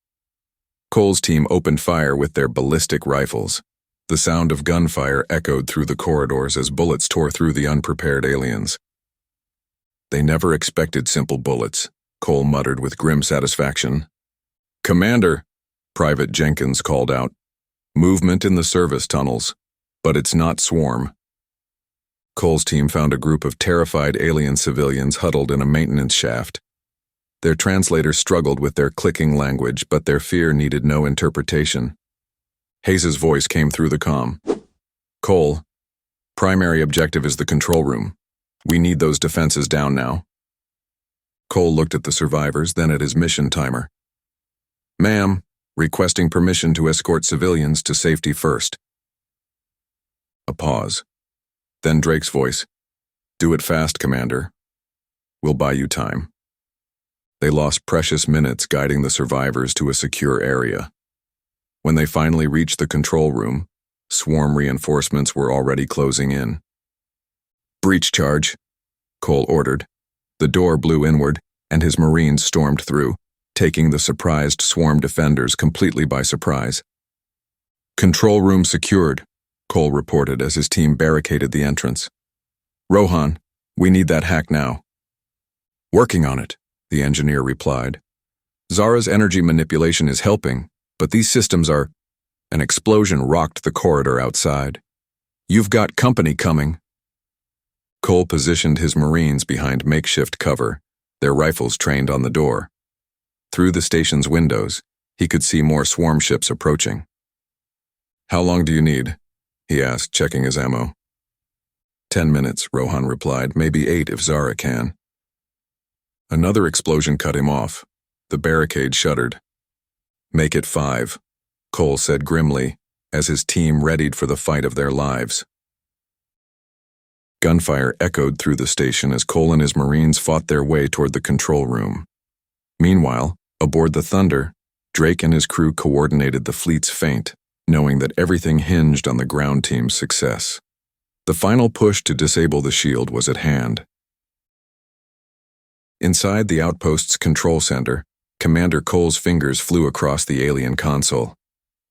Cole's team opened fire with their ballistic rifles. The sound of gunfire echoed through the corridors as bullets tore through the unprepared aliens. They never expected simple bullets, Cole muttered with grim satisfaction. Commander, Private Jenkins called out. Movement in the service tunnels, but it's not swarm. Cole's team found a group of terrified alien civilians huddled in a maintenance shaft. Their translator struggled with their clicking language, but their fear needed no interpretation. Hayes' voice came through the comm. Cole, primary objective is the control room. We need those defenses down now. Cole looked at the survivors, then at his mission timer. Ma'am, requesting permission to escort civilians to safety first. A pause. Then Drake's voice. Do it fast, Commander. We'll buy you time. They lost precious minutes guiding the survivors to a secure area. When they finally reached the control room, swarm reinforcements were already closing in. Breach charge, Cole ordered. The door blew inward, and his Marines stormed through, taking the surprised swarm defenders completely by surprise. Control room secured, Cole reported as his team barricaded the entrance. Rohan, we need that hack now. Working on it, the engineer replied. Zara's energy manipulation is helping, but these systems are... An explosion rocked the corridor outside. You've got company coming. Cole positioned his Marines behind makeshift cover, their rifles trained on the door. Through the station's windows, he could see more swarm ships approaching. How long do you need? He asked, checking his ammo. 10 minutes, Rohan replied, maybe 8 if Zara can. Another explosion cut him off. The barricade shuddered. Make it 5, Cole said grimly, as his team readied for the fight of their lives. Gunfire echoed through the station as Cole and his Marines fought their way toward the control room. Meanwhile, aboard the Thunder, Drake and his crew coordinated the fleet's feint, knowing that everything hinged on the ground team's success. The final push to disable the shield was at hand. Inside the outpost's control center, Commander Cole's fingers flew across the alien console.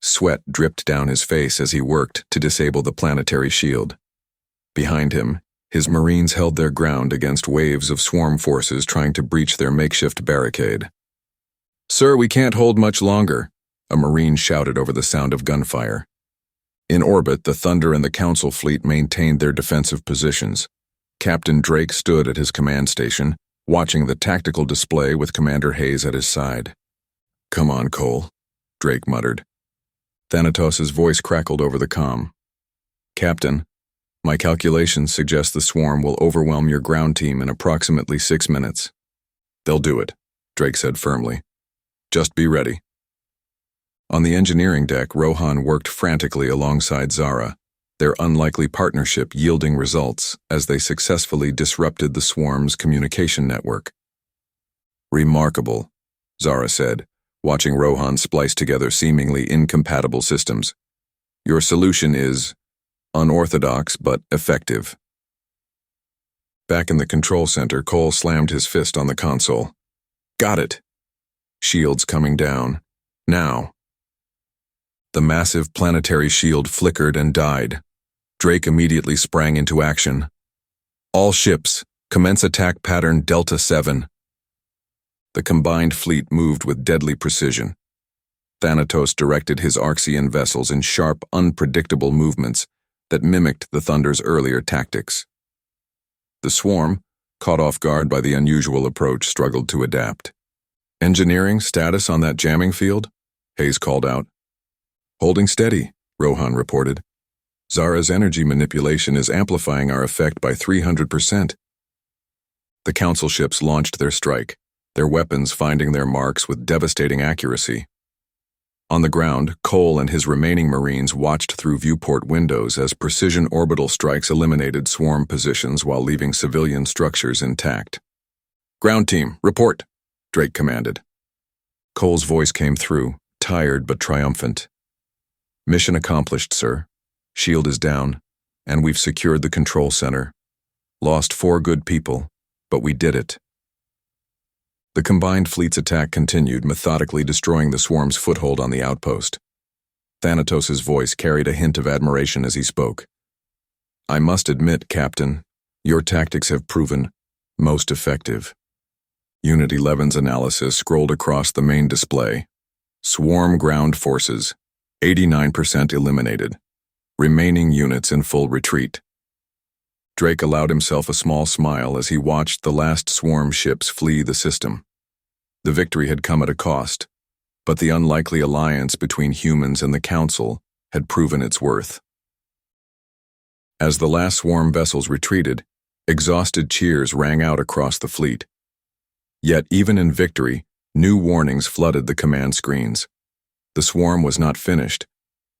Sweat dripped down his face as he worked to disable the planetary shield. Behind him, his Marines held their ground against waves of swarm forces trying to breach their makeshift barricade. Sir, we can't hold much longer, a Marine shouted over the sound of gunfire. In orbit, the Thunder and the Council fleet maintained their defensive positions. Captain Drake stood at his command station, watching the tactical display with Commander Hayes at his side. Come on, Cole, Drake muttered. Thanatos' voice crackled over the comm. Captain, my calculations suggest the swarm will overwhelm your ground team in approximately 6 minutes. They'll do it, Drake said firmly. Just be ready. On the engineering deck, Rohan worked frantically alongside Zara, their unlikely partnership yielding results as they successfully disrupted the swarm's communication network. Remarkable, Zara said, watching Rohan splice together seemingly incompatible systems. Your solution is unorthodox but effective. Back in the control center, Cole slammed his fist on the console. Got it. Shields coming down. Now. The massive planetary shield flickered and died. Drake immediately sprang into action. All ships, commence attack pattern Delta 7. The combined fleet moved with deadly precision. Thanatos directed his Arxian vessels in sharp, unpredictable movements that mimicked the Thunder's earlier tactics. The swarm, caught off guard by the unusual approach, struggled to adapt. Engineering status on that jamming field? Hayes called out. Holding steady, Rohan reported. Zara's energy manipulation is amplifying our effect by 300%. The Council ships launched their strike, their weapons finding their marks with devastating accuracy. On the ground, Cole and his remaining Marines watched through viewport windows as precision orbital strikes eliminated swarm positions while leaving civilian structures intact. Ground team, report, Drake commanded. Cole's voice came through, tired but triumphant. Mission accomplished, sir. Shield is down, and we've secured the control center. Lost 4 good people, but we did it. The combined fleet's attack continued, methodically destroying the swarm's foothold on the outpost. Thanatos' voice carried a hint of admiration as he spoke. I must admit, Captain, your tactics have proven most effective. Unit 11's analysis scrolled across the main display. Swarm ground forces, 89% eliminated. Remaining units in full retreat. Drake allowed himself a small smile as he watched the last swarm ships flee the system. The victory had come at a cost, but the unlikely alliance between humans and the Council had proven its worth. As the last swarm vessels retreated, exhausted cheers rang out across the fleet. Yet even in victory, new warnings flooded the command screens. The swarm was not finished.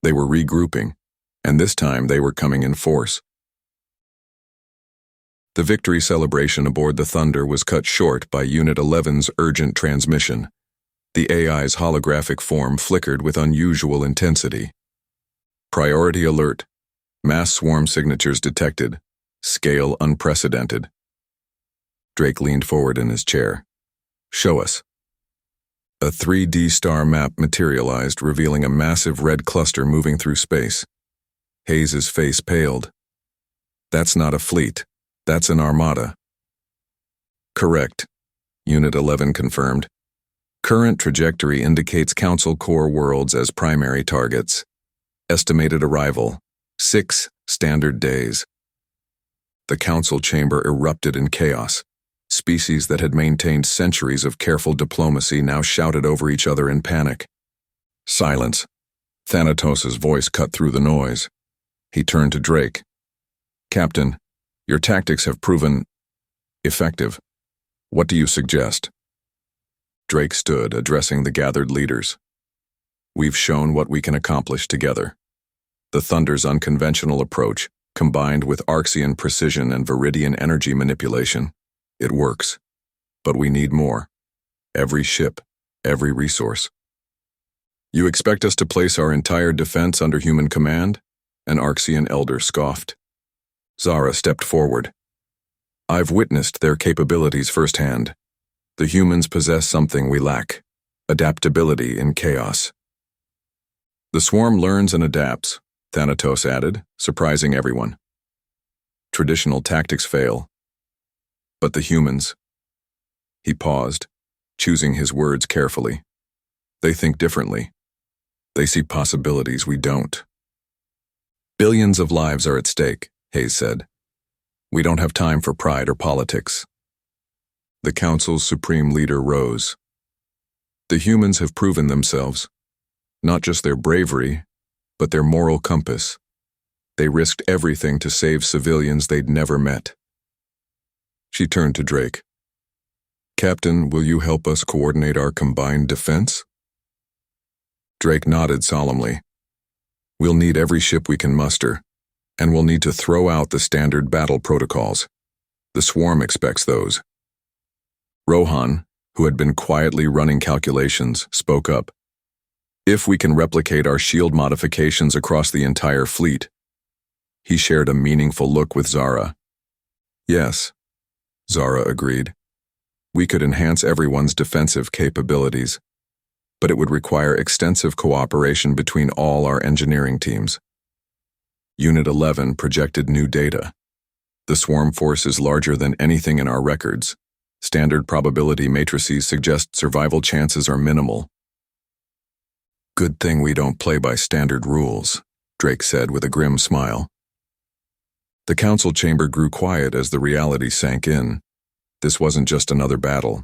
They were regrouping, and this time they were coming in force. The victory celebration aboard the Thunder was cut short by Unit 11's urgent transmission. The AI's holographic form flickered with unusual intensity. Priority alert. Mass swarm signatures detected. Scale unprecedented. Drake leaned forward in his chair. Show us. A 3D star map materialized, revealing a massive red cluster moving through space. Hayes's face paled. That's not a fleet. That's an armada. Correct. Unit 11 confirmed. Current trajectory indicates Council core worlds as primary targets. Estimated arrival, 6 standard days. The Council chamber erupted in chaos. Species that had maintained centuries of careful diplomacy now shouted over each other in panic. Silence. Thanatos' voice cut through the noise. He turned to Drake. Captain, your tactics have proven effective. What do you suggest? Drake stood, addressing the gathered leaders. We've shown what we can accomplish together. The Thunder's unconventional approach, combined with Arxian precision and Viridian energy manipulation, it works. But we need more. Every ship, every resource. You expect us to place our entire defense under human command? An Arxian elder scoffed. Zara stepped forward. I've witnessed their capabilities firsthand. The humans possess something we lack: adaptability in chaos. The swarm learns and adapts, Thanatos added, surprising everyone. Traditional tactics fail. But the humans. He paused, choosing his words carefully. They think differently. They see possibilities we don't. Billions of lives are at stake, Hayes said. We don't have time for pride or politics. The Council's supreme leader rose. The humans have proven themselves, not just their bravery, but their moral compass. They risked everything to save civilians they'd never met. She turned to Drake. Captain, will you help us coordinate our combined defense? Drake nodded solemnly. We'll need every ship we can muster, and we'll need to throw out the standard battle protocols. The swarm expects those. Rohan, who had been quietly running calculations, spoke up. If we can replicate our shield modifications across the entire fleet. He shared a meaningful look with Zara. Yes, Zara agreed. We could enhance everyone's defensive capabilities, but it would require extensive cooperation between all our engineering teams. Unit 11 projected new data. The swarm force is larger than anything in our records. Standard probability matrices suggest survival chances are minimal. Good thing we don't play by standard rules, Drake said with a grim smile. The council chamber grew quiet as the reality sank in. This wasn't just another battle.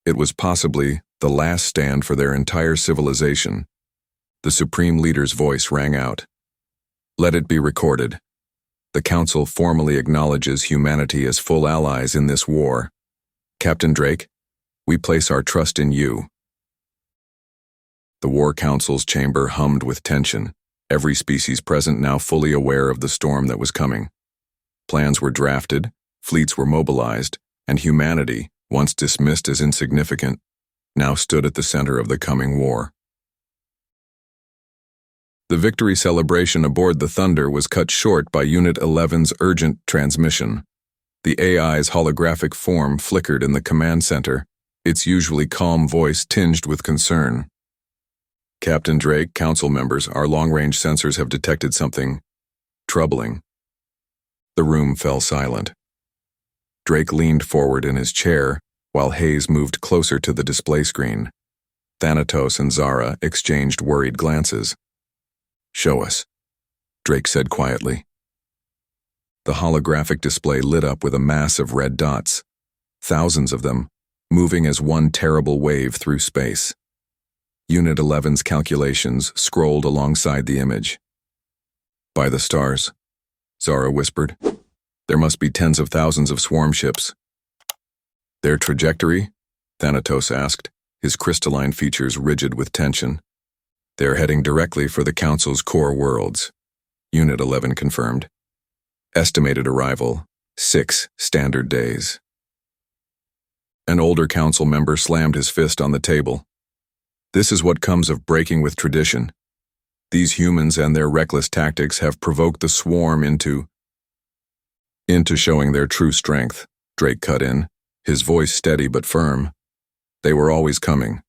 It was possibly the last stand for their entire civilization. The supreme leader's voice rang out. Let it be recorded. The council formally acknowledges humanity as full allies in this war. Captain Drake, we place our trust in you. The War Council's chamber hummed with tension, every species present now fully aware of the storm that was coming. Plans were drafted, fleets were mobilized, and humanity, once dismissed as insignificant, now stood at the center of the coming war. The victory celebration aboard the Thunder was cut short by Unit 11's urgent transmission. The AI's holographic form flickered in the command center, its usually calm voice tinged with concern. Captain Drake, council members, our long-range sensors have detected something troubling. The room fell silent. Drake leaned forward in his chair, while Hayes moved closer to the display screen. Thanatos and Zara exchanged worried glances. Show us, Drake said quietly. The holographic display lit up with a mass of red dots, thousands of them, moving as one terrible wave through space. Unit 11's calculations scrolled alongside the image. By the stars, Zara whispered. There must be tens of thousands of swarm ships. Their trajectory? Thanatos asked, his crystalline features rigid with tension. They're heading directly for the Council's core worlds, Unit 11 confirmed. Estimated arrival, 6 standard days. An older council member slammed his fist on the table. This is what comes of breaking with tradition. These humans and their reckless tactics have provoked the swarm into showing their true strength, Drake cut in, his voice steady but firm. They were always coming.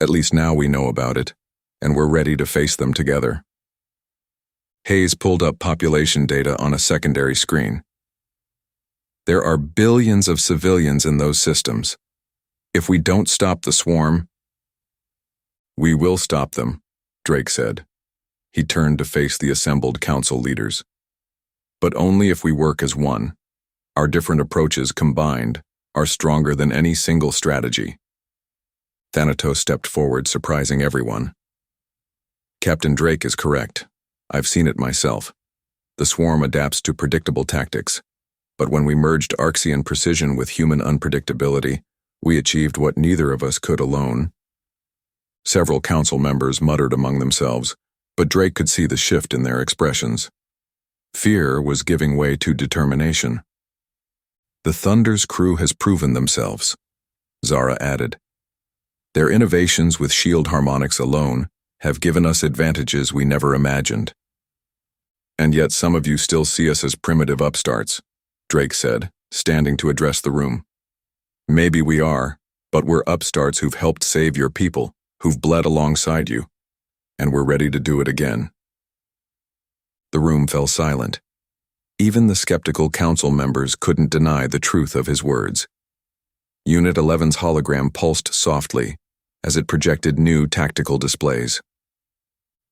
At least now we know about it, and we're ready to face them together. Hayes pulled up population data on a secondary screen. There are billions of civilians in those systems. If we don't stop the swarm, we will stop them, Drake said. He turned to face the assembled council leaders. But only if we work as one. Our different approaches combined are stronger than any single strategy. Thanatos stepped forward, surprising everyone. Captain Drake is correct. I've seen it myself. The swarm adapts to predictable tactics. But when we merged Arxian precision with human unpredictability, we achieved what neither of us could alone. Several council members muttered among themselves, but Drake could see the shift in their expressions. Fear was giving way to determination. The Thunder's crew has proven themselves, Zara added. Their innovations with shield harmonics alone have given us advantages we never imagined. And yet some of you still see us as primitive upstarts, Drake said, standing to address the room. Maybe we are, but we're upstarts who've helped save your people, who've bled alongside you, and we're ready to do it again. The room fell silent. Even the skeptical council members couldn't deny the truth of his words. Unit 11's hologram pulsed softly as it projected new tactical displays.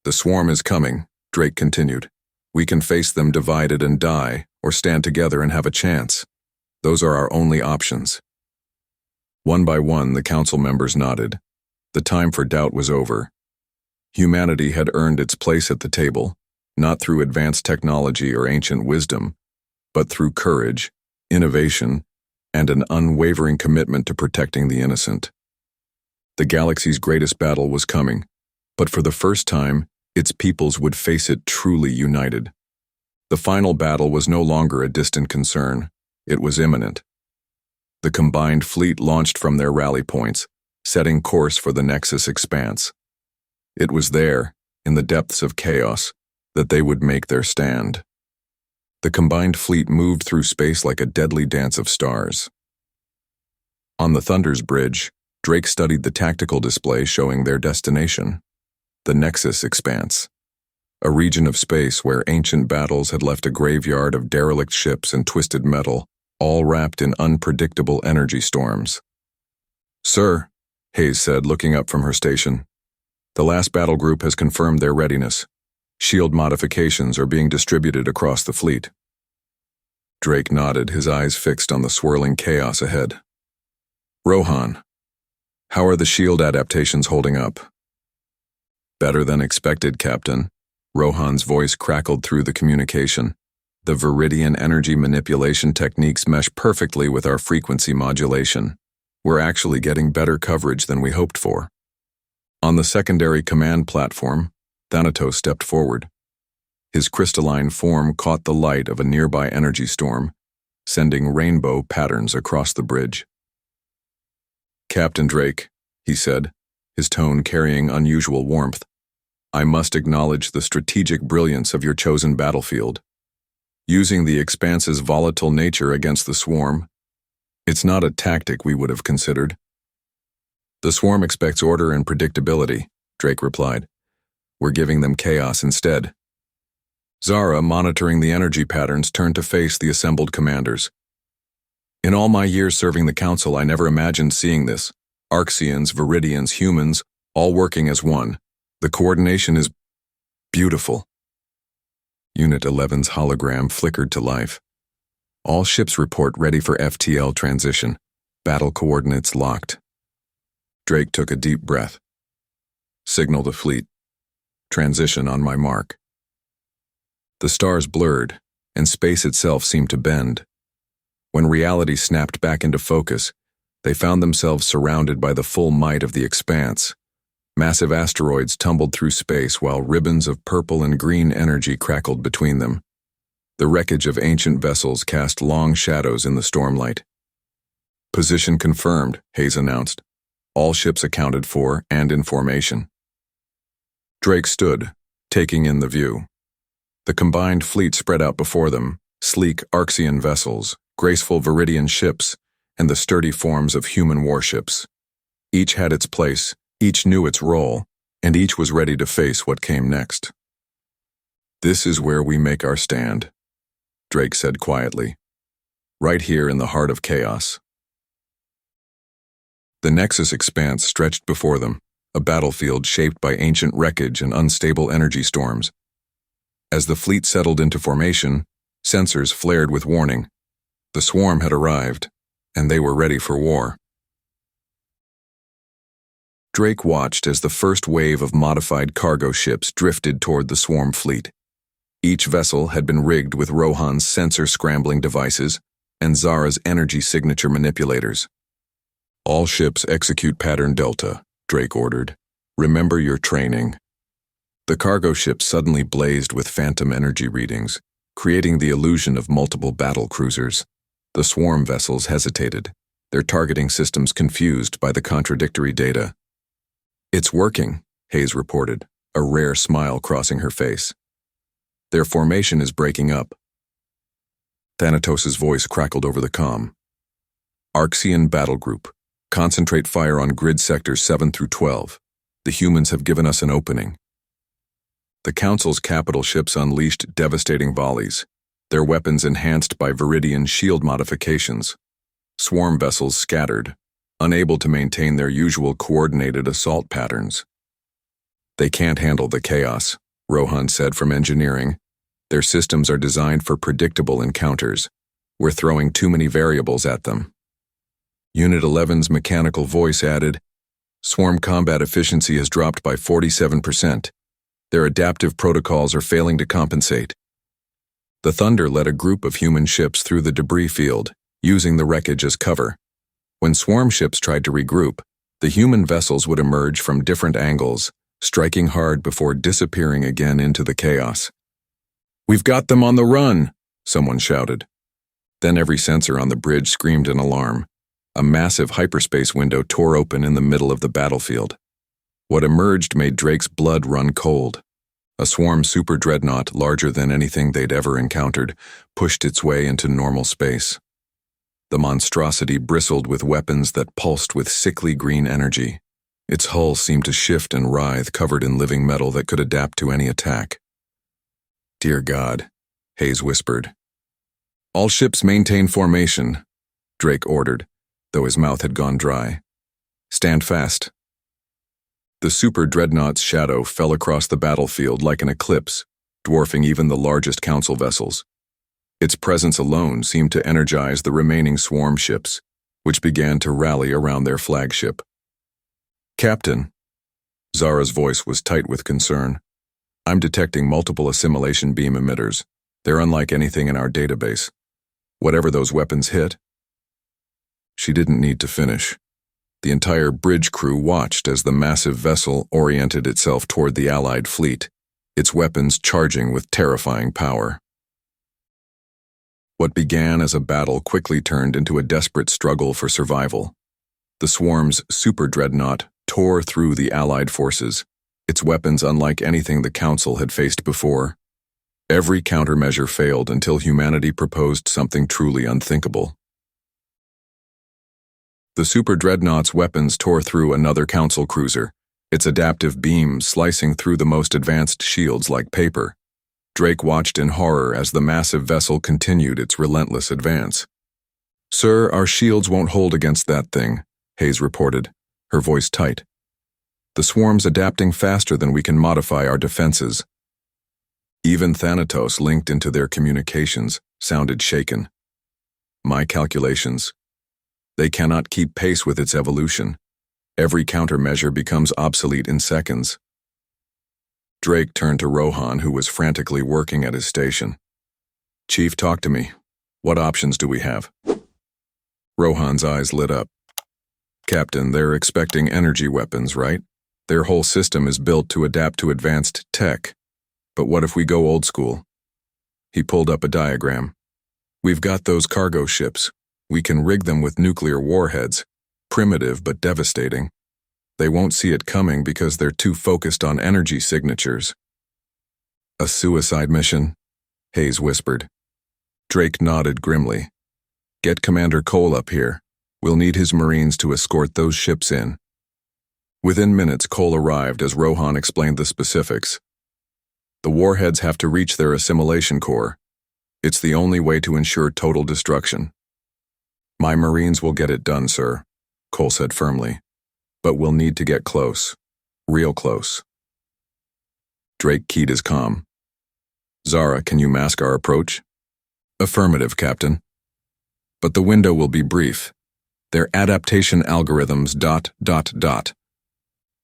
The swarm is coming, Drake continued. We can face them divided and die, or stand together and have a chance. Those are our only options. One by one, the council members nodded. The time for doubt was over. Humanity had earned its place at the table, not through advanced technology or ancient wisdom, but through courage, innovation, and an unwavering commitment to protecting the innocent. The galaxy's greatest battle was coming, but for the first time, its peoples would face it truly united. The final battle was no longer a distant concern, it was imminent. The combined fleet launched from their rally points, setting course for the Nexus expanse. It was there, in the depths of chaos, that they would make their stand. The combined fleet moved through space like a deadly dance of stars. On the Thunder's bridge, Drake studied the tactical display showing their destination, the Nexus expanse, a region of space where ancient battles had left a graveyard of derelict ships and twisted metal, all wrapped in unpredictable energy storms. Sir, Hayes said, looking up from her station, the last battle group has confirmed their readiness. Shield modifications are being distributed across the fleet. Drake nodded, his eyes fixed on the swirling chaos ahead. Rohan, how are the shield adaptations holding up? Better than expected, Captain. Rohan's voice crackled through the communication. The Viridian energy manipulation techniques mesh perfectly with our frequency modulation. We're actually getting better coverage than we hoped for. On the secondary command platform, Thanatos stepped forward. His crystalline form caught the light of a nearby energy storm, sending rainbow patterns across the bridge. Captain Drake, he said, his tone carrying unusual warmth, I must acknowledge the strategic brilliance of your chosen battlefield. Using the Expanse's volatile nature against the swarm, it's not a tactic we would have considered. The swarm expects order and predictability, Drake replied. We're giving them chaos instead. Zara, monitoring the energy patterns, turned to face the assembled commanders. In all my years serving the Council, I never imagined seeing this. Arxians, Viridians, humans, all working as one. The coordination is beautiful. Unit 11's hologram flickered to life. All ships report ready for FTL transition. Battle coordinates locked. Drake took a deep breath. Signal the fleet. Transition on my mark. The stars blurred, and space itself seemed to bend. When reality snapped back into focus, they found themselves surrounded by the full might of the Expanse. Massive asteroids tumbled through space while ribbons of purple and green energy crackled between them. The wreckage of ancient vessels cast long shadows in the stormlight. Position confirmed, Hayes announced. All ships accounted for and in formation. Drake stood, taking in the view. The combined fleet spread out before them, sleek Arxian vessels, graceful Viridian ships, and the sturdy forms of human warships. Each had its place, each knew its role, and each was ready to face what came next. "This is where we make our stand," Drake said quietly. "Right here in the heart of chaos." The Nexus expanse stretched before them, a battlefield shaped by ancient wreckage and unstable energy storms. As the fleet settled into formation, sensors flared with warning. The swarm had arrived, and they were ready for war. Drake watched as the first wave of modified cargo ships drifted toward the swarm fleet. Each vessel had been rigged with Rohan's sensor scrambling devices and Zara's energy signature manipulators. "All ships execute pattern Delta," Drake ordered. "Remember your training." The cargo ships suddenly blazed with phantom energy readings, creating the illusion of multiple battle cruisers. The swarm vessels hesitated, their targeting systems confused by the contradictory data. "It's working," Hayes reported, a rare smile crossing her face. "Their formation is breaking up." Thanatos' voice crackled over the comm. "Arxian Battle Group, concentrate fire on grid sectors 7 through 12. The humans have given us an opening." The Council's capital ships unleashed devastating volleys, their weapons enhanced by Viridian shield modifications. Swarm vessels scattered, unable to maintain their usual coordinated assault patterns. "They can't handle the chaos," Rohan said from engineering. "Their systems are designed for predictable encounters. We're throwing too many variables at them." Unit 11's mechanical voice added, "Swarm combat efficiency has dropped by 47%. Their adaptive protocols are failing to compensate." The Thunder led a group of human ships through the debris field, using the wreckage as cover. When swarm ships tried to regroup, the human vessels would emerge from different angles, striking hard before disappearing again into the chaos. "We've got them on the run!" someone shouted. Then every sensor on the bridge screamed an alarm. A massive hyperspace window tore open in the middle of the battlefield. What emerged made Drake's blood run cold. A swarm super dreadnought, larger than anything they'd ever encountered, pushed its way into normal space. The monstrosity bristled with weapons that pulsed with sickly green energy. Its hull seemed to shift and writhe, covered in living metal that could adapt to any attack. "Dear God," Hayes whispered. "All ships maintain formation," Drake ordered, though his mouth had gone dry. "Stand fast." The super dreadnought's shadow fell across the battlefield like an eclipse, dwarfing even the largest council vessels. Its presence alone seemed to energize the remaining swarm ships, which began to rally around their flagship. "Captain," Zara's voice was tight with concern, "I'm detecting multiple assimilation beam emitters. They're unlike anything in our database. Whatever those weapons hit." She didn't need to finish. The entire bridge crew watched as the massive vessel oriented itself toward the Allied fleet, its weapons charging with terrifying power. What began as a battle quickly turned into a desperate struggle for survival. The swarm's super dreadnought tore through the Allied forces, its weapons unlike anything the Council had faced before. Every countermeasure failed until humanity proposed something truly unthinkable. The super dreadnought's weapons tore through another Council cruiser, its adaptive beams slicing through the most advanced shields like paper. Drake watched in horror as the massive vessel continued its relentless advance. "Sir, our shields won't hold against that thing," Hayes reported, her voice tight. "The swarm's adapting faster than we can modify our defenses." Even Thanatos, linked into their communications, sounded shaken. "My calculations. They cannot keep pace with its evolution. Every countermeasure becomes obsolete in seconds." Drake turned to Rohan, who was frantically working at his station. "Chief, talk to me. What options do we have?" Rohan's eyes lit up. "Captain, they're expecting energy weapons, right? Their whole system is built to adapt to advanced tech. But what if we go old school? He pulled up a diagram. We've got those cargo ships. We can rig them with nuclear warheads. Primitive but devastating. They won't see it coming because they're too focused on energy signatures. A suicide mission? Hayes whispered. Drake nodded grimly. Get Commander Cole up here. We'll need his Marines to escort those ships in. Within minutes, Cole arrived as Rohan explained the specifics. The warheads have to reach their assimilation core. It's the only way to ensure total destruction. My Marines will get it done, sir, Cole said firmly. But we'll need to get close. Real close. Drake keyed his comm. Zara, can you mask our approach? Affirmative, Captain. But the window will be brief. Their adaptation algorithms ...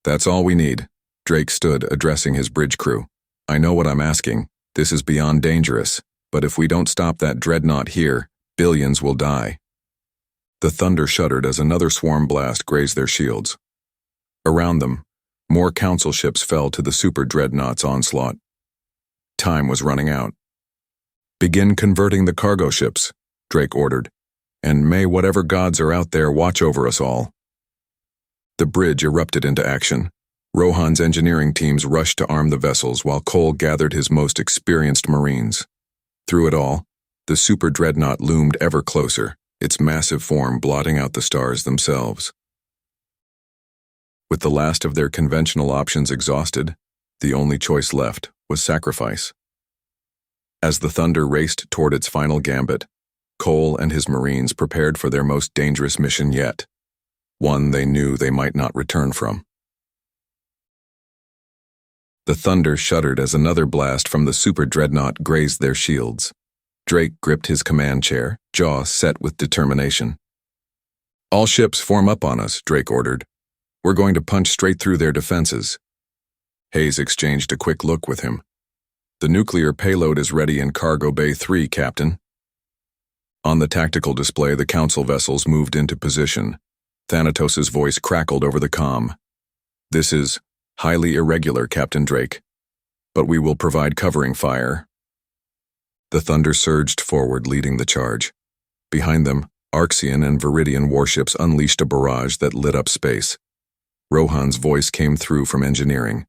That's all we need. Drake stood, addressing his bridge crew. I know what I'm asking. This is beyond dangerous. But if we don't stop that dreadnought here, billions will die. The thunder shuddered as another swarm blast grazed their shields. Around them, more council ships fell to the super dreadnought's onslaught. Time was running out. Begin converting the cargo ships, Drake ordered, and may whatever gods are out there watch over us all. The bridge erupted into action. Rohan's engineering teams rushed to arm the vessels while Cole gathered his most experienced Marines. Through it all, the super dreadnought loomed ever closer, its massive form blotting out the stars themselves. With the last of their conventional options exhausted, the only choice left was sacrifice. As the thunder raced toward its final gambit, Cole and his Marines prepared for their most dangerous mission yet, one they knew they might not return from. The thunder shuddered as another blast from the super dreadnought grazed their shields. Drake gripped his command chair, jaw set with determination. All ships form up on us, Drake ordered. We're going to punch straight through their defenses. Hayes exchanged a quick look with him. The nuclear payload is ready in Cargo Bay 3, Captain. On the tactical display, the council vessels moved into position. Thanatos' voice crackled over the comm. This is highly irregular, Captain Drake, but we will provide covering fire. The thunder surged forward, leading the charge. Behind them, Arxian and Viridian warships unleashed a barrage that lit up space. Rohan's voice came through from engineering.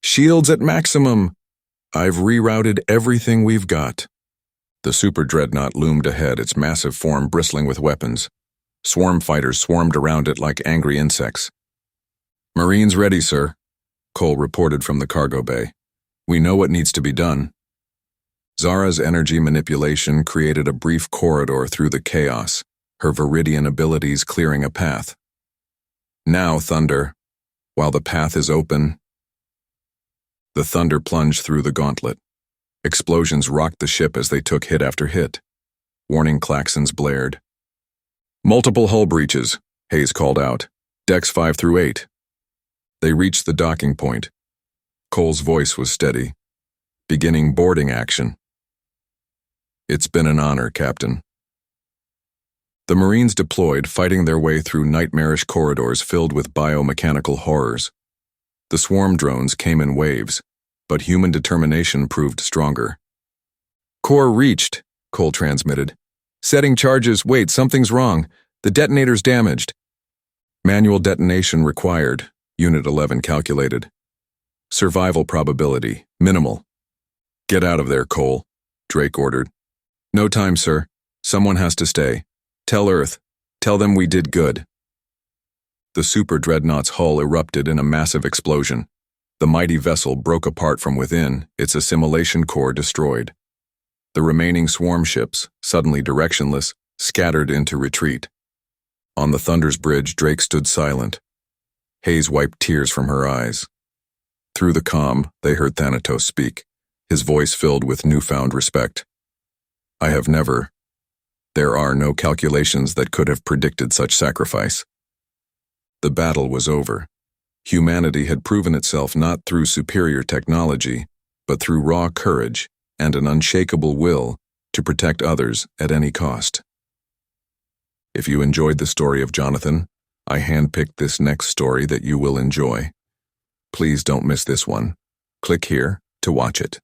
Shields at maximum! I've rerouted everything we've got. The super dreadnought loomed ahead, its massive form bristling with weapons. Swarm fighters swarmed around it like angry insects. Marines ready, sir, Cole reported from the cargo bay. We know what needs to be done. Zara's energy manipulation created a brief corridor through the chaos, her Viridian abilities clearing a path. Now, Thunder, while the path is open. The thunder plunged through the gauntlet. Explosions rocked the ship as they took hit after hit. Warning klaxons blared. Multiple hull breaches, Hayes called out. Decks 5 through 8. They reached the docking point. Cole's voice was steady. Beginning boarding action. It's been an honor, Captain. The Marines deployed, fighting their way through nightmarish corridors filled with biomechanical horrors. The swarm drones came in waves, but human determination proved stronger. Core reached, Cole transmitted. Setting charges, wait, something's wrong. The detonator's damaged. Manual detonation required, Unit 11 calculated. Survival probability, minimal. Get out of there, Cole, Drake ordered. No time, sir. Someone has to stay. Tell Earth. Tell them we did good. The super dreadnought's hull erupted in a massive explosion. The mighty vessel broke apart from within, its assimilation core destroyed. The remaining swarm ships, suddenly directionless, scattered into retreat. On the Thunder's bridge, Drake stood silent. Hayes wiped tears from her eyes. Through the comm, they heard Thanatos speak, his voice filled with newfound respect. There are no calculations that could have predicted such sacrifice. The battle was over. Humanity had proven itself not through superior technology, but through raw courage and an unshakable will to protect others at any cost. If you enjoyed the story of Jonathan, I handpicked this next story that you will enjoy. Please don't miss this one. Click here to watch it.